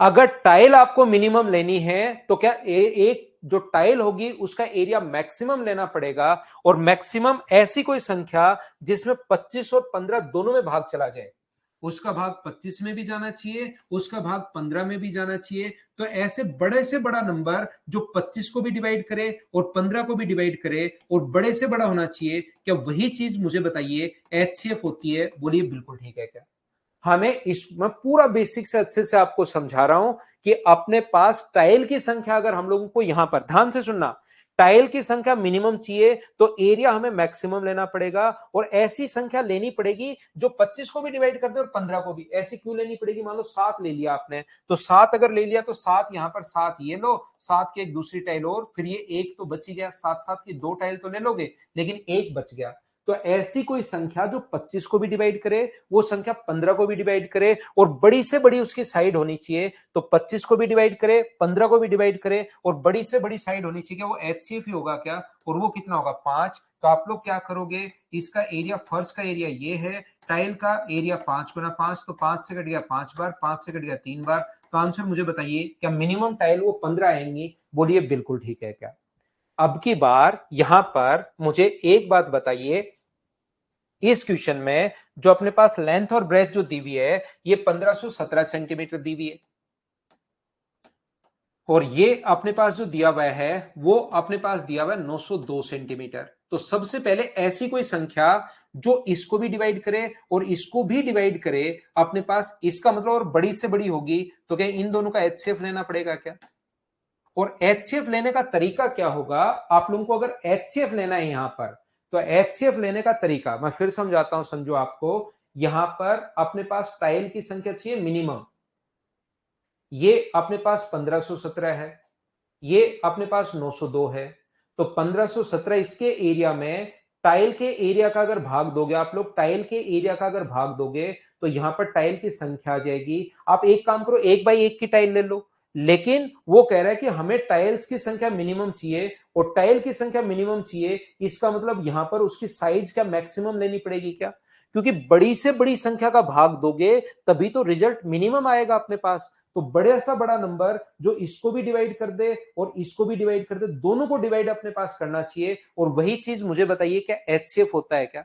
अगर टाइल आपको मिनिमम लेनी है तो क्या एक जो टाइल होगी उसका एरिया मैक्सिमम लेना पड़ेगा। और मैक्सिमम ऐसी कोई संख्या जिसमें 25 और 15 दोनों में भाग चला जाए, उसका भाग 25 में भी जाना चाहिए, उसका भाग 15 में भी जाना चाहिए। तो ऐसे बड़े से बड़ा नंबर जो 25 को भी डिवाइड करे और 15 को भी डिवाइड करे और बड़े से बड़ा होना चाहिए, क्या वही चीज मुझे बताइए एचसीएफ होती है? बोलिए बिल्कुल ठीक है क्या? हमें इस मैं पूरा बेसिक से अच्छे से आपको समझा रहा हूं कि अपने पास टाइल की संख्या अगर हम लोगों को यहां पर ध्यान से सुनना, टाइल की संख्या मिनिमम चाहिए तो एरिया हमें मैक्सिमम लेना पड़ेगा। और ऐसी संख्या लेनी पड़ेगी जो 25 को भी डिवाइड कर दे और 15 को भी। ऐसी क्यों लेनी पड़ेगी? मान लो 7 ले लिया आपने, तो 7 अगर ले लिया तो 7 यहां पर, 7 ये लो, 7 की एक दूसरी टाइल और फिर ये एक तो बच ही गया, 7 7 की 2 टाइल तो ले लोगे लेकिन एक बच गया। तो ऐसी कोई संख्या जो 25 को भी डिवाइड करे, वो संख्या 15 को भी डिवाइड करे और बड़ी से बड़ी उसकी साइड होनी चाहिए। तो 25 को भी डिवाइड करे, 15 को भी डिवाइड करे और बड़ी से बड़ी साइड होनी चाहिए, वो एचसीएफ ही होगा क्या? और वो कितना होगा? 5। तो आप लोग क्या करोगे, इसका एरिया, फर्श का एरिया ये है, टाइल का एरिया 5 गुना 5, तो 5 से कट गया 5 बार, 5 से कट गया 3 बार। तो आंसर मुझे बताइए क्या मिनिमम टाइल वो 15 आएंगी? बोलिए बिल्कुल ठीक है क्या? अब की बार यहां पर मुझे एक बात बताइए, इस क्वेश्चन में जो अपने पास लेंथ और ब्रेथ जो दी हुई है ये 1517 सेंटीमीटर दी हुई है और ये अपने पास जो दिया हुआ है वो अपने पास दिया हुआ है 902 सेंटीमीटर। तो सबसे पहले ऐसी कोई संख्या जो इसको भी डिवाइड करे और इसको भी डिवाइड करे अपने पास, इसका मतलब और बड़ी से बड़ी होगी, तो क्या इन दोनों का एचसीएफ लेना पड़ेगा क्या? और एचसीएफ लेने का तरीका क्या होगा? आप लोगों को अगर एचसीएफ लेना है यहां पर, तो एचसीएफ लेने का तरीका मैं फिर समझाता हूं, समझो आपको। यहां पर अपने पास टाइल की संख्या चाहिए मिनिमम, ये अपने पास 1517 है, ये अपने पास 902 है। तो 1517 इसके एरिया में टाइल के एरिया का अगर भाग दोगे आप लोग, टाइल के एरिया का अगर भाग दोगे तो यहां पर टाइल की संख्या आ जाएगी। आप एक काम करो, 1 बाई 1 की टाइल ले लो, लेकिन वो कह रहा है कि हमें टाइल्स की संख्या मिनिमम चाहिए और टाइल की संख्या मिनिमम चाहिए। इसका मतलब यहां पर उसकी साइज क्या मैक्सिमम लेनी पड़ेगी क्या? क्योंकि बड़ी से बड़ी संख्या का भाग दोगे तभी तो रिजल्ट मिनिमम आएगा अपने पास। तो बड़े सा बड़ा नंबर जो इसको भी डिवाइड कर दे और इसको भी डिवाइड कर दे, दोनों को डिवाइड अपने पास करना चाहिए। और वही चीज मुझे बताइए, क्या एचसीएफ होता है क्या?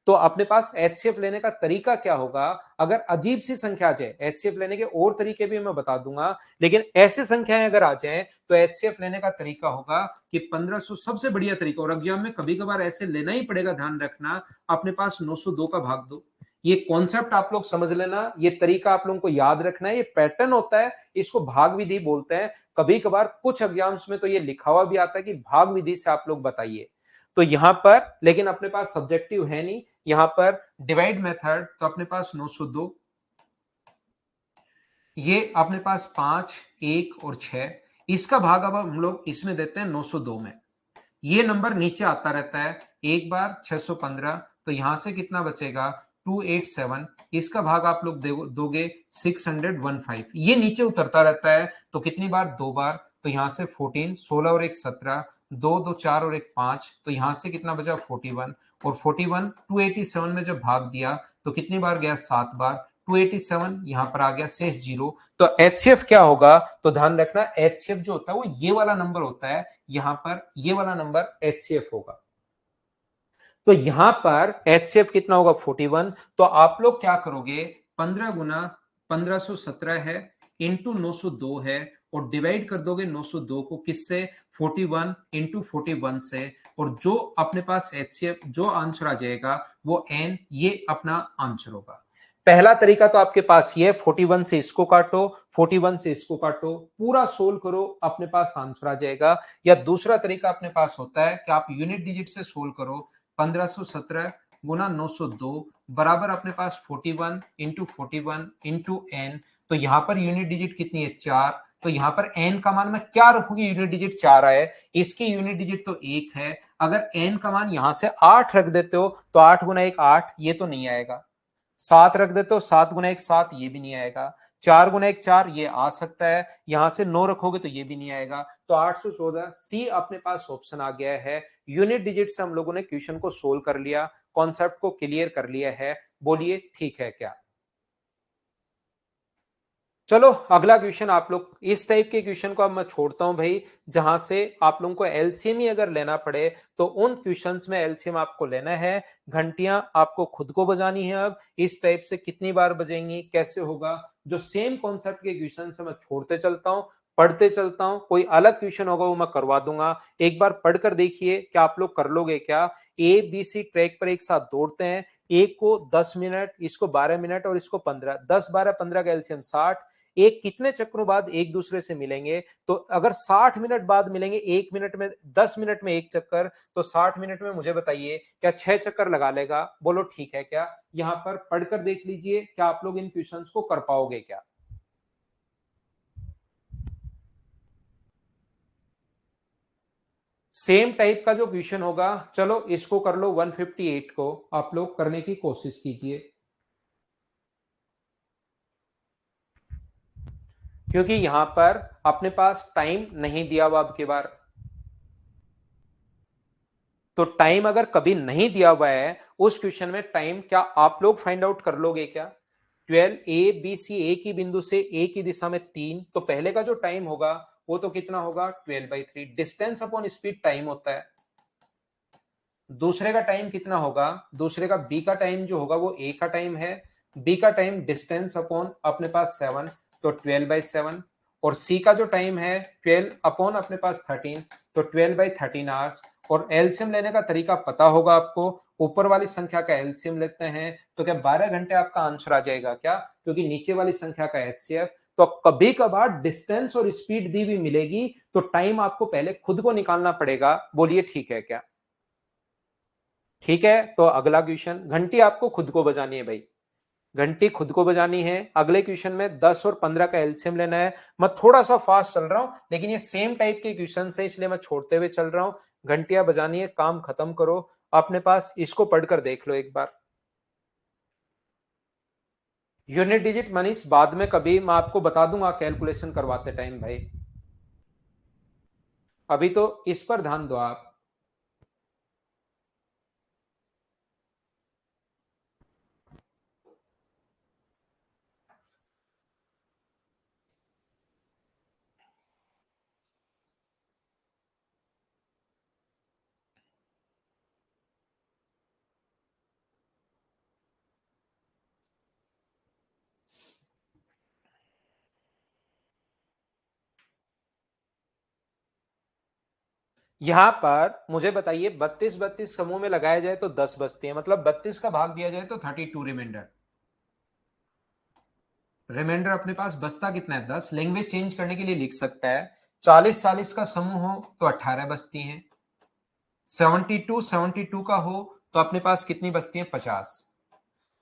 तो अपने पास एचसीएफ लेने का तरीका क्या होगा? अगर अजीब सी संख्या आ जाए, एचसीएफ लेने के और तरीके भी मैं बता दूंगा, लेकिन ऐसे संख्याएं अगर आ जाए तो एचसीएफ लेने का तरीका होगा कि 1500 सबसे बढ़िया तरीका, और एग्जाम में कभी कभार ऐसे लेना ही पड़ेगा, ध्यान रखना, अपने पास 902 का भाग दो। ये कॉन्सेप्ट आप लोग समझ लेना, ये तरीका आप लोगों को याद रखना है, ये पैटर्न होता है, इसको भाग विधि बोलते हैं। कभी कभार कुछ एग्जाम्स में तो ये लिखा हुआ भी आता है कि भाग विधि से आप लोग बताइए। तो यहां पर लेकिन अपने पास सब्जेक्टिव है नहीं, यहां पर डिवाइड मेथड, तो अपने पास 902, ये अपने पास 5, 1 और 6, इसका भाग अब हम लोग इसमें देते हैं 902 में। ये नंबर नीचे आता रहता है, एक बार 615, तो यहां से कितना बचेगा 287, इसका भाग आप लोग दोगे 615, ये नीचे उतरता रहता है। तो कितनी बार? 2 बार, तो यहां से 14, 16 और 1 17, 2 2 4 और 1 5, तो यहां से कितना बचा 41, और 41 287 में जब भाग दिया तो कितनी बार गया? 7 बार, 287 यहां पर आ गया, शेष 0। तो एचसीएफ क्या होगा? तो ध्यान रखना, एचसीएफ जो होता है वो ये वाला नंबर होता है, यहां पर ये वाला नंबर एचसीएफ होगा। तो यहां पर एचसीएफ कितना होगा? 41। तो आप लोग क्या करोगे? 15 गुना 1517 है, इंटू 902 है, और डिवाइड कर दोगे 902 को किससे? 41 इंटू 41 से। और जो अपने पास एचसीएफ जो आंसर आ जाएगा वो एन, ये अपना आंसर होगा। पहला तरीका तो आपके पास ये है, 41 से इसको काटो, 41 से इसको काटो, पूरा सोल्व करो, अपने पास आंसर आ जाएगा। या दूसरा तरीका अपने पास होता है कि आप यूनिट डिजिट से सोल्व करो, 1517 गुना 902 बराबर अपने पास 41 इंटू 41 इंटू एन। तो यहां पर यूनिट डिजिट कितनी है? 4। तो यहां पर एन का मान मैं क्या रखूंगी? यूनिट डिजिट 4 है, इसकी यूनिट डिजिट तो 1 है। अगर एन का मान यहां से 8 रख देते हो तो 8 गुना 1 8, ये तो नहीं आएगा। 7 रख देते हो, 7 गुना 1 7, ये भी नहीं आएगा। 4 गुना 1 4, ये आ सकता है। यहां से 9 रखोगे तो ये भी नहीं आएगा। तो 814 सी अपने पास ऑप्शन आ गया है। यूनिट डिजिट से हम लोगों ने क्वेश्चन को सोल्व कर लिया, कॉन्सेप्ट को क्लियर कर लिया है। बोलिए ठीक है क्या? चलो अगला क्वेश्चन, आप लोग इस टाइप के क्वेश्चन को अब मैं छोड़ता हूं भाई, जहां से आप लोगों को एलसीएम ही अगर लेना पड़े तो उन क्वेश्चंस में एलसीएम आपको लेना है। घंटियां आपको खुद को बजानी है। अब इस टाइप से कितनी बार बजेंगी, कैसे होगा? जो सेम कॉन्सेप्ट के क्वेश्चन है मैं छोड़ते चलता हूं, पढ़ते चलता हूं। कोई अलग क्वेश्चन होगा वो मैं करवा दूंगा। एक बार पढ़कर देखिए क्या आप लोग कर लोगे क्या? ए बी सी ट्रैक पर एक साथ दौड़ते हैं, एक को 10 मिनट, इसको 12 मिनट और इसको 15, 10 12 15 का एलसीएम 60। एक कितने चक्रों बाद एक दूसरे से मिलेंगे? तो अगर 60 मिनट बाद मिलेंगे, 1 मिनट में 10 मिनट में एक चक्कर, तो 60 मिनट में मुझे बताइए क्या 6 चक्कर लगा लेगा? बोलो ठीक है क्या? यहां पर पढ़कर देख लीजिए, क्या आप लोग इन क्वेश्चंस को कर पाओगे क्या? सेम टाइप का जो क्वेश्चन होगा, चलो इसको कर लो, 158 को आप लोग करने की कोशिश कीजिए, क्योंकि यहां पर अपने पास टाइम नहीं दिया हुआ अब की बार। तो टाइम अगर कभी नहीं दिया हुआ है उस क्वेश्चन में टाइम क्या आप लोग फाइंड आउट कर लोगे क्या? 12 ए बी सी, एक ही बिंदु से एक ही दिशा में 3, तो पहले का जो टाइम होगा वो तो कितना होगा? 12/3, डिस्टेंस अपॉन स्पीड टाइम होता है। दूसरे का टाइम कितना होगा? दूसरे का बी का टाइम जो होगा वो ए का टाइम है, बी का टाइम डिस्टेंस अपॉन अपने पास 7, तो 12/7। और सी का जो टाइम है 12 अपॉन अपने पास 13, तो 12/13 आवर्स। और एलसीएम लेने का तरीका पता होगा आपको, ऊपर वाली संख्या का एलसीएम लेते हैं तो क्या 12 घंटे आपका आंसर आ जाएगा क्या? क्योंकि नीचे वाली संख्या का एचसीएफ। तो कभी कभार डिस्टेंस और स्पीड दी भी मिलेगी तो टाइम आपको पहले खुद को निकालना पड़ेगा। बोलिए ठीक है क्या? ठीक है, तो अगला क्वेश्चन, घंटी आपको खुद को बजानी है भाई। घंटी खुद को बजानी है। अगले क्वेश्चन में 10 और 15 का एलसीएम लेना है। मैं थोड़ा सा फास्ट चल रहा हूं, लेकिन ये सेम टाइप के क्वेश्चन है, इसलिए मैं छोड़ते हुए चल रहा हूं। घंटियां बजानी है, काम खत्म करो अपने पास। इसको पढ़कर देख लो एक बार। यूनिट डिजिट मनीष बाद में कभी मैं आपको बता दूंगा कैलकुलेशन करवाते टाइम भाई, अभी तो इस पर ध्यान दो आप। यहां पर मुझे बताइए 32 32 समूह में लगाया जाए तो 10 बचती है, मतलब 32 का भाग दिया जाए तो 32 रिमाइंडर। रिमाइंडर अपने पास बचता कितना है? 10। लैंग्वेज चेंज करने के लिए लिख सकता है 40 40 का समूह हो तो 18 बचती हैं। 72 72 का हो तो अपने पास कितनी बचती है? 50।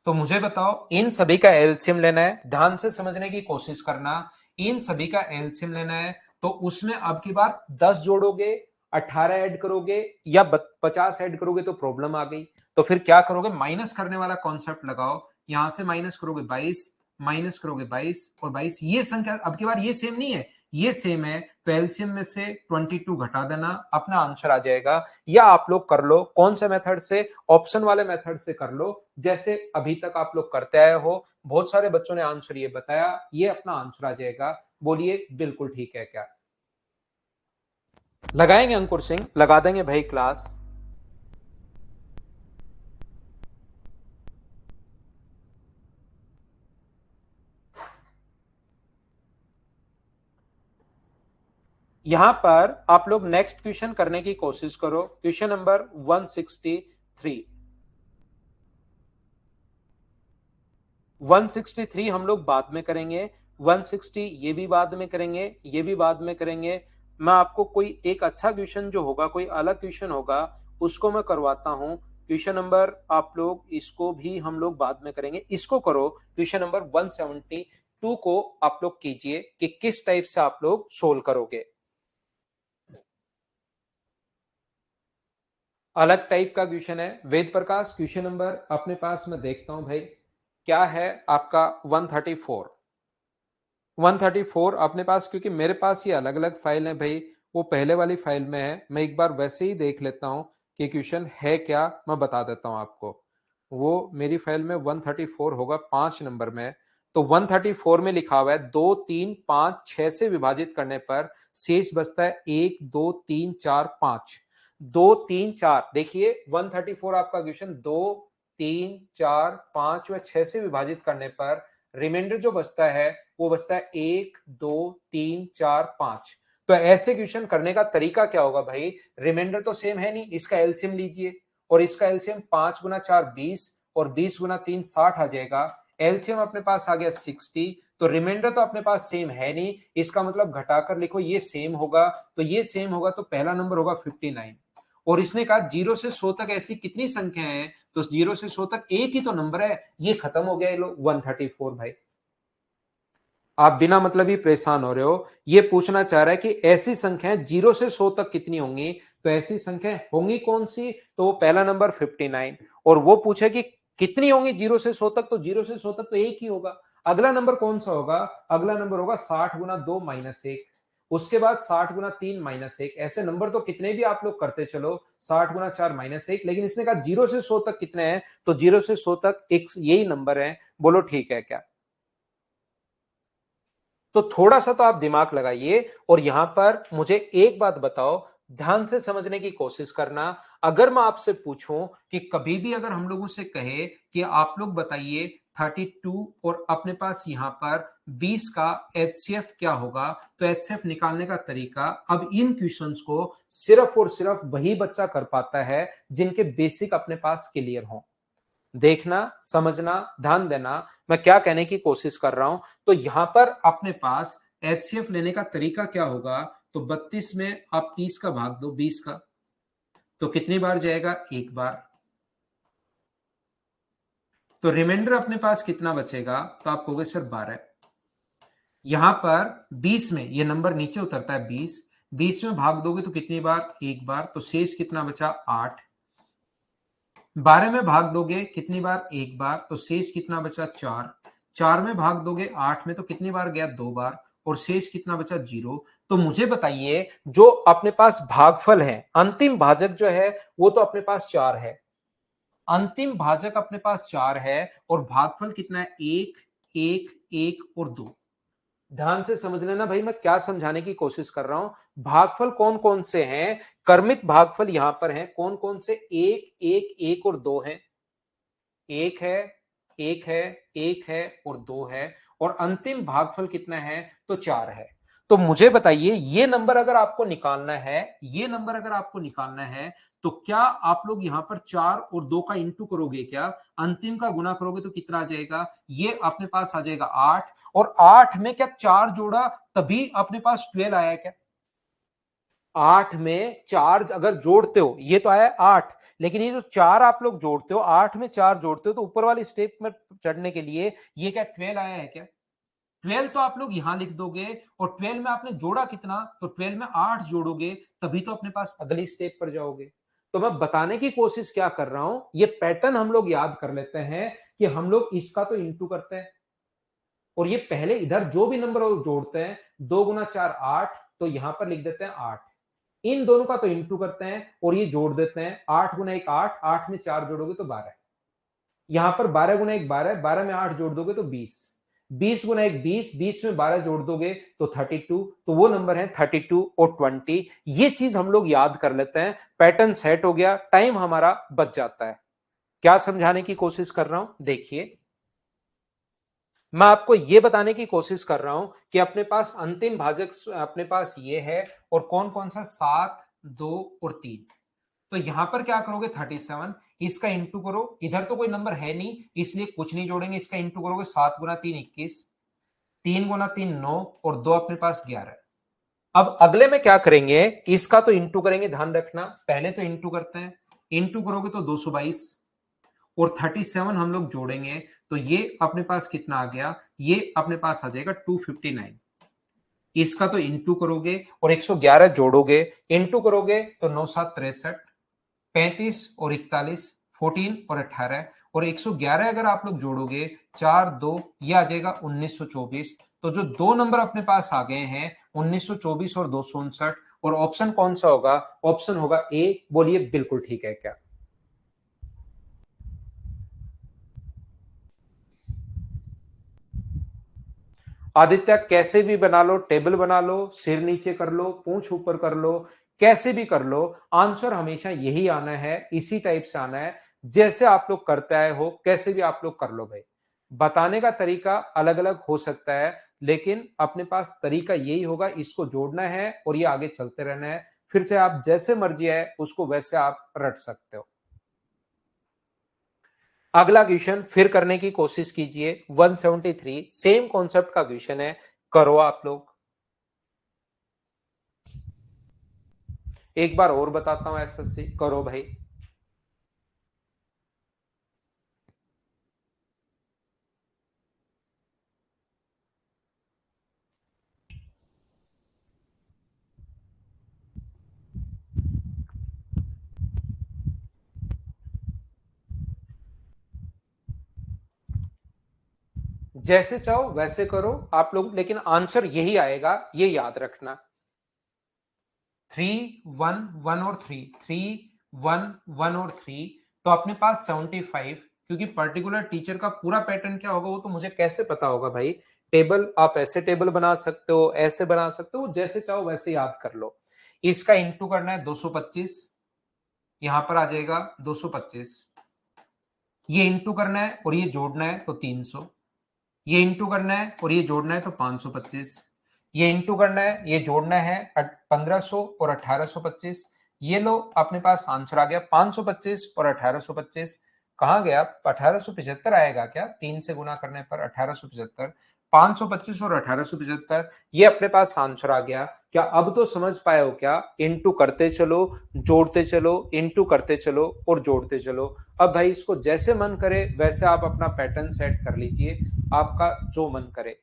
तो मुझे बताओ इन सभी का एलसीएम लेना है, ध्यान से समझने की कोशिश करना। इन सभी का एलसीएम लेना है तो उसमें अब की बार 10 जोड़ोगे, 18 ऐड करोगे या 50 ऐड करोगे तो प्रॉब्लम आ गई। तो फिर क्या करोगे? माइनस करने वाला कॉन्सेप्ट लगाओ। यहां से माइनस करोगे 22, माइनस करोगे 22 और 22। ये संख्या अब की बार ये सेम नहीं है, ये सेम है, तो एलसीएम में से 22 घटा देना, अपना आंसर आ जाएगा। या आप लोग कर लो कौन से मेथड से? ऑप्शन वाले मेथड से कर लो, जैसे अभी तक आप लोग करते आए हो। बहुत सारे बच्चों ने आंसर ये बताया, ये अपना आंसर आ जाएगा। बोलिए बिल्कुल ठीक है क्या? लगाएंगे अंकुर सिंह, लगा देंगे भाई क्लास। यहां पर आप लोग नेक्स्ट क्वेश्चन करने की कोशिश करो। Question number 163। 163 हम लोग बाद में करेंगे। 160 ये भी बाद में करेंगे, ये भी बाद में करेंगे। मैं आपको कोई एक अच्छा क्वेश्चन जो होगा, कोई अलग क्वेश्चन होगा, उसको मैं करवाता हूं। क्वेश्चन नंबर आप लोग इसको भी हम लोग बाद में करेंगे। इसको करो, क्वेश्चन नंबर 172 को आप लोग कीजिए कि किस टाइप से आप लोग सोल्व करोगे। अलग टाइप का क्वेश्चन है। वेद प्रकाश क्वेश्चन नंबर अपने पास मैं देखता हूं भाई, क्या है आपका? 134। 134 अपने पास, क्योंकि मेरे पास ये अलग अलग फाइल है भाई, वो पहले वाली फाइल में है। मैं एक बार वैसे ही देख लेता हूं कि क्वेश्चन है क्या, मैं बता देता हूं आपको। वो मेरी फाइल में 134 होगा 5 नंबर में। तो 134 में लिखा हुआ है 2 3 5 6 से विभाजित करने पर शेष बचता है 1 2 3 4 5। 2 3 4, देखिए 134 आपका क्वेश्चन 2 3 4 5 व 6 से विभाजित करने पर रिमाइंडर जो बचता है वो बचता है 1 2 3 4 5। तो ऐसे क्वेश्चन करने का तरीका क्या होगा भाई? रिमाइंडर तो सेम है नहीं, इसका एलसीएम लीजिए, और इसका एलसीएम 5 गुना 4 20 और 20 गुना 3 60 आ जाएगा। एलसीएम अपने पास आ गया 60। तो रिमाइंडर तो अपने पास सेम है नहीं, इसका मतलब घटाकर लिखो ये सेम होगा। तो ये सेम होगा तो पहला नंबर होगा 59। और इसने कहा 0 से 100 तक ऐसी कितनी संख्याएं हैं? तो 0 से 100 तक एक ही तो नंबर है, ये खत्म हो गया। ये लो 134 भाई। आप बिना मतलब ही परेशान हो रहे हो। ये पूछना चाह रहा है कि ऐसी संख्याएं 0 से 100 तक कितनी होंगी, तो ऐसी संख्याएं होंगी कौन सी? तो वो पहला नंबर 59। और वो पूछे कि कितनी होंगी 0 से 100 तक, तो 0 से 100 तक तो एक ही होगा। अगला नंबर कौन सा होगा? अगला नंबर होगा 60 गुना 2 माइनस 1। उसके बाद 60 गुना 3 माइनस 1। ऐसे नंबर तो कितने भी आप लोग करते चलो, 60 गुना 4 माइनस 1। लेकिन इसने कहा 0 से 100 तक कितने हैं, तो 0 से 100 तक एक यही नंबर है। बोलो ठीक है क्या? तो थोड़ा सा तो आप दिमाग लगाइए। और यहां पर मुझे एक बात बताओ, ध्यान से समझने की कोशिश करना। अगर मैं आपसे पूछूं कि कभी भी अगर हम लोगों से कहे कि आप लोग बताइए 32 और अपने पास यहां पर 20 का एचसीएफ क्या होगा, तो एचसीएफ निकालने का तरीका, अब इन क्वेश्चंस को सिर्फ और सिर्फ वही बच्चा कर पाता है जिनके बेसिक अपने पास क्लियर हो। देखना, समझना, ध्यान देना, मैं क्या कहने की कोशिश कर रहा हूं। तो यहां पर अपने पास एचसीएफ लेने का तरीका क्या होगा? तो 32 में आप 30 का भाग दो 20 का, तो कितनी बार जाएगा? एक बार। तो रिमाइंडर अपने पास कितना बचेगा, तो आप कहोगे सर 12। यहां पर 20 में ये नंबर नीचे उतरता है 20, 20 में भाग दोगे तो कितनी बार, एक बार, तो शेष कितना बचा 8। 12 में भाग दोगे कितनी बार, एक बार, तो शेष कितना बचा 4। 4 में भाग दोगे 8 में तो कितनी बार गया, 2 बार, और शेष कितना बचा 0। तो मुझे बताइए जो अपने पास भागफल है, अंतिम भाजक जो है वो तो अपने पास 4 है, अंतिम भाजक अपने पास 4 है, और भागफल कितना है, 1 1 1 और 2। ध्यान से समझ लेना भाई, मैं क्या समझाने की कोशिश कर रहा हूं। भागफल कौन कौन से हैं, कर्मित भागफल यहां पर हैं, कौन कौन से, 1 1 1 और 2 हैं, एक है, एक है, एक है और 2 है, और अंतिम भागफल कितना है, तो 4 है। तो मुझे बताइए ये नंबर अगर आपको निकालना है, ये नंबर अगर आपको निकालना है, तो क्या आप लोग यहां पर 4 और 2 का इंटू करोगे, क्या अंतिम का गुना करोगे तो कितना आ जाएगा, ये अपने पास आ जाएगा 8, और 8 में क्या 4 जोड़ा तभी अपने पास 12 आया क्या, 8 में 4 अगर जोड़ते हो, ये तो आया 8, लेकिन ये जो 4 आप लोग जोड़ते हो, 8 में 4 जोड़ते हो तो ऊपर वाली स्टेप में चढ़ने के लिए ये क्या 12 आया है क्या, 12 तो आप लोग यहां लिख दोगे, और 12 में आपने जोड़ा कितना, तो 12 में 8 जोड़ोगे तभी तो अपने पास अगली स्टेप पर जाओगे। तो मैं बताने की कोशिश क्या कर रहा हूं, ये पैटर्न हम लोग याद कर लेते हैं कि हम लोग इसका तो इंटू करते हैं, और ये पहले इधर जो भी नंबर जोड़ते हैं, 2 गुना 4 8, तो यहां पर लिख देते हैं 8, इन दोनों का तो इंटू करते हैं और ये जोड़ देते हैं, 8 गुना 1 8, 8 में 4 जोड़ोगे तो 12, यहां पर 12 गुना 1 12, 12 में 8 जोड़ दोगे तो 20, 20 गुना 1 20, 20 में 12 जोड़ दोगे तो 32, तो वो नंबर है 32 और 20। ये चीज हम लोग याद कर लेते हैं, पैटर्न सेट हो गया, टाइम हमारा बच जाता है। क्या समझाने की कोशिश कर रहा हूं, देखिए मैं आपको यह बताने की कोशिश कर रहा हूं कि अपने पास अंतिम भाजक अपने पास ये है, और कौन कौन सा, 7 2 और 3। तो यहां पर क्या करोगे, 37, इसका इंटू करो, इधर तो कोई नंबर है नहीं इसलिए कुछ नहीं जोड़ेंगे, इसका इंटू करोगे, 7 गुना 3 21, 3 गुना 3 9, और 2 अपने पास 11। अब अगले में क्या करेंगे, इसका तो इंटू करेंगे, ध्यान रखना पहले तो इंटू करते हैं, इंटू करोगे तो 222, और 37 हम लोग जोड़ेंगे तो ये अपने पास कितना आ गया, ये अपने पास आ जाएगा 259। इसका तो इंटू करोगे और 111 जोड़ोगे, इंटू करोगे तो 9 7 63, 35 और 41, 14 और 18, और 111 अगर आप लोग जोड़ोगे, 4 2, ये आ जाएगा 1924। तो जो दो नंबर अपने पास आ गए हैं, 1924 और 259, और ऑप्शन कौन सा होगा, ऑप्शन होगा ए। बोलिए बिल्कुल ठीक है क्या। आदित्य कैसे भी बना लो, टेबल बना लो, सिर नीचे कर लो, पूंछ ऊपर कर लो, कैसे भी कर लो, आंसर हमेशा यही आना है, इसी टाइप से आना है, जैसे आप लोग करते आए हो, कैसे भी आप लोग कर लो भाई। बताने का तरीका अलग अलग हो सकता है, लेकिन अपने पास तरीका यही होगा, इसको जोड़ना है और ये आगे चलते रहना है, फिर चाहे आप जैसे मर्जी है उसको वैसे आप रट सकते हो। अगला क्वेश्चन फिर करने की कोशिश कीजिए, 173 सेम कॉन्सेप्ट का क्वेश्चन है, करो आप लोग। एक बार और बताता हूं, एसएससी करो भाई। जैसे चाहो वैसे करो आप लोग, लेकिन आंसर यही आएगा, ये याद रखना। 3 1 1 और 3 3 1 1 और 3, तो अपने पास 75, क्योंकि पर्टिकुलर टीचर का पूरा पैटर्न क्या होगा वो तो मुझे कैसे पता होगा भाई। टेबल आप ऐसे टेबल बना सकते हो, ऐसे बना सकते हो, जैसे चाहो वैसे याद कर लो। इसका इंटू करना है 225, यहां पर आ जाएगा 225, ये इंटू करना है और ये जोड़ना है तो 300, ये इंटू करना है और ये जोड़ना है तो 525, ये इंटू करना है, ये जोड़ना है 1500 और 1825। ये लो अपने पास आंसर आ गया 525 और 1825। कहाँ गया? 1875 आएगा क्या? 3 से गुना करने पर 1875, 525 और 1875, ये अपने पास आंसर आ गया। क्या अब तो समझ पाए हो क्या? इनटू करते चलो, जोड़ते चलो, इनटू करते चलो और जोड़ते चलो। अब भाई इसको जैसे मन करे वैसे आप अपना पैटर्न सेट कर लीजिए, आपका जो मन करे।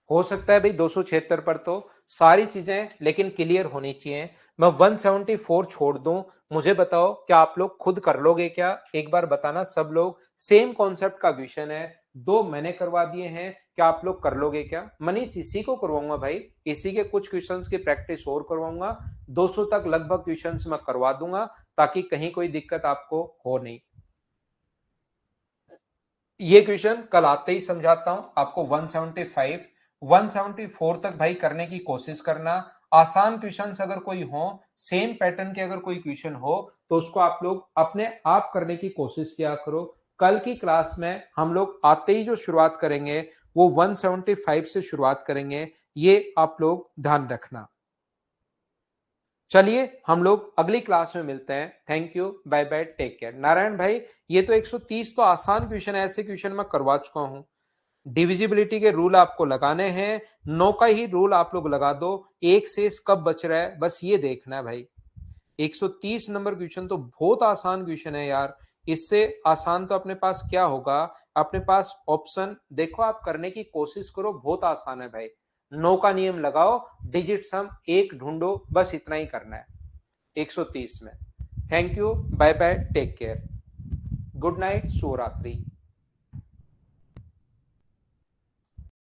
हो सकता है भाई 276 पर तो सारी चीजें लेकिन क्लियर होनी चाहिए। मैं 174 छोड़ दूं, मुझे बताओ क्या आप लोग खुद कर लोगे क्या? एक बार बताना सब लोग। सेम कॉन्सेप्ट का क्वेश्चन है, दो मैंने करवा दिए हैं, क्या आप लोग कर लोगे क्या? मनीष इसी को करवाऊंगा भाई, इसी के कुछ क्वेश्चंस की प्रैक्टिस और करवाऊंगा। 200 तक लगभग क्वेश्चंस मैं करवा दूंगा, ताकि कहीं कोई दिक्कत आपको हो नहीं। ये क्वेश्चन कल आते ही समझाता हूं आपको। 175 174 तक भाई करने की कोशिश करना। आसान क्वेश्चंस अगर कोई हो, सेम पैटर्न के अगर कोई क्वेश्चन हो, तो उसको आप लोग अपने आप करने की कोशिश किया करो। कल की क्लास में हम लोग आते ही जो शुरुआत करेंगे वो 175 से शुरुआत करेंगे, ये आप लोग ध्यान रखना। चलिए हम लोग अगली क्लास में मिलते हैं। Thank you, bye bye, take care. Narayan भाई, ये तो 130 तो आसान क्वेश्चन है, ऐसे क्वेश्चन मैं करवा चुका हूं। डिविजिबिलिटी के रूल आपको लगाने हैं, 9 का ही रूल आप लोग लगा दो, एक शेष कब बच रहा है बस ये देखना है भाई। 130 नंबर क्वेश्चन तो बहुत आसान क्वेश्चन है यार, इससे आसान तो अपने पास क्या होगा? अपने पास ऑप्शन देखो, आप करने की कोशिश करो, बहुत आसान है भाई। 9 का नियम लगाओ, डिजिट सम एक ढूंढो, बस इतना ही करना है 130 में। Thank you, bye bye, take care, good night, शुभ रात्रि।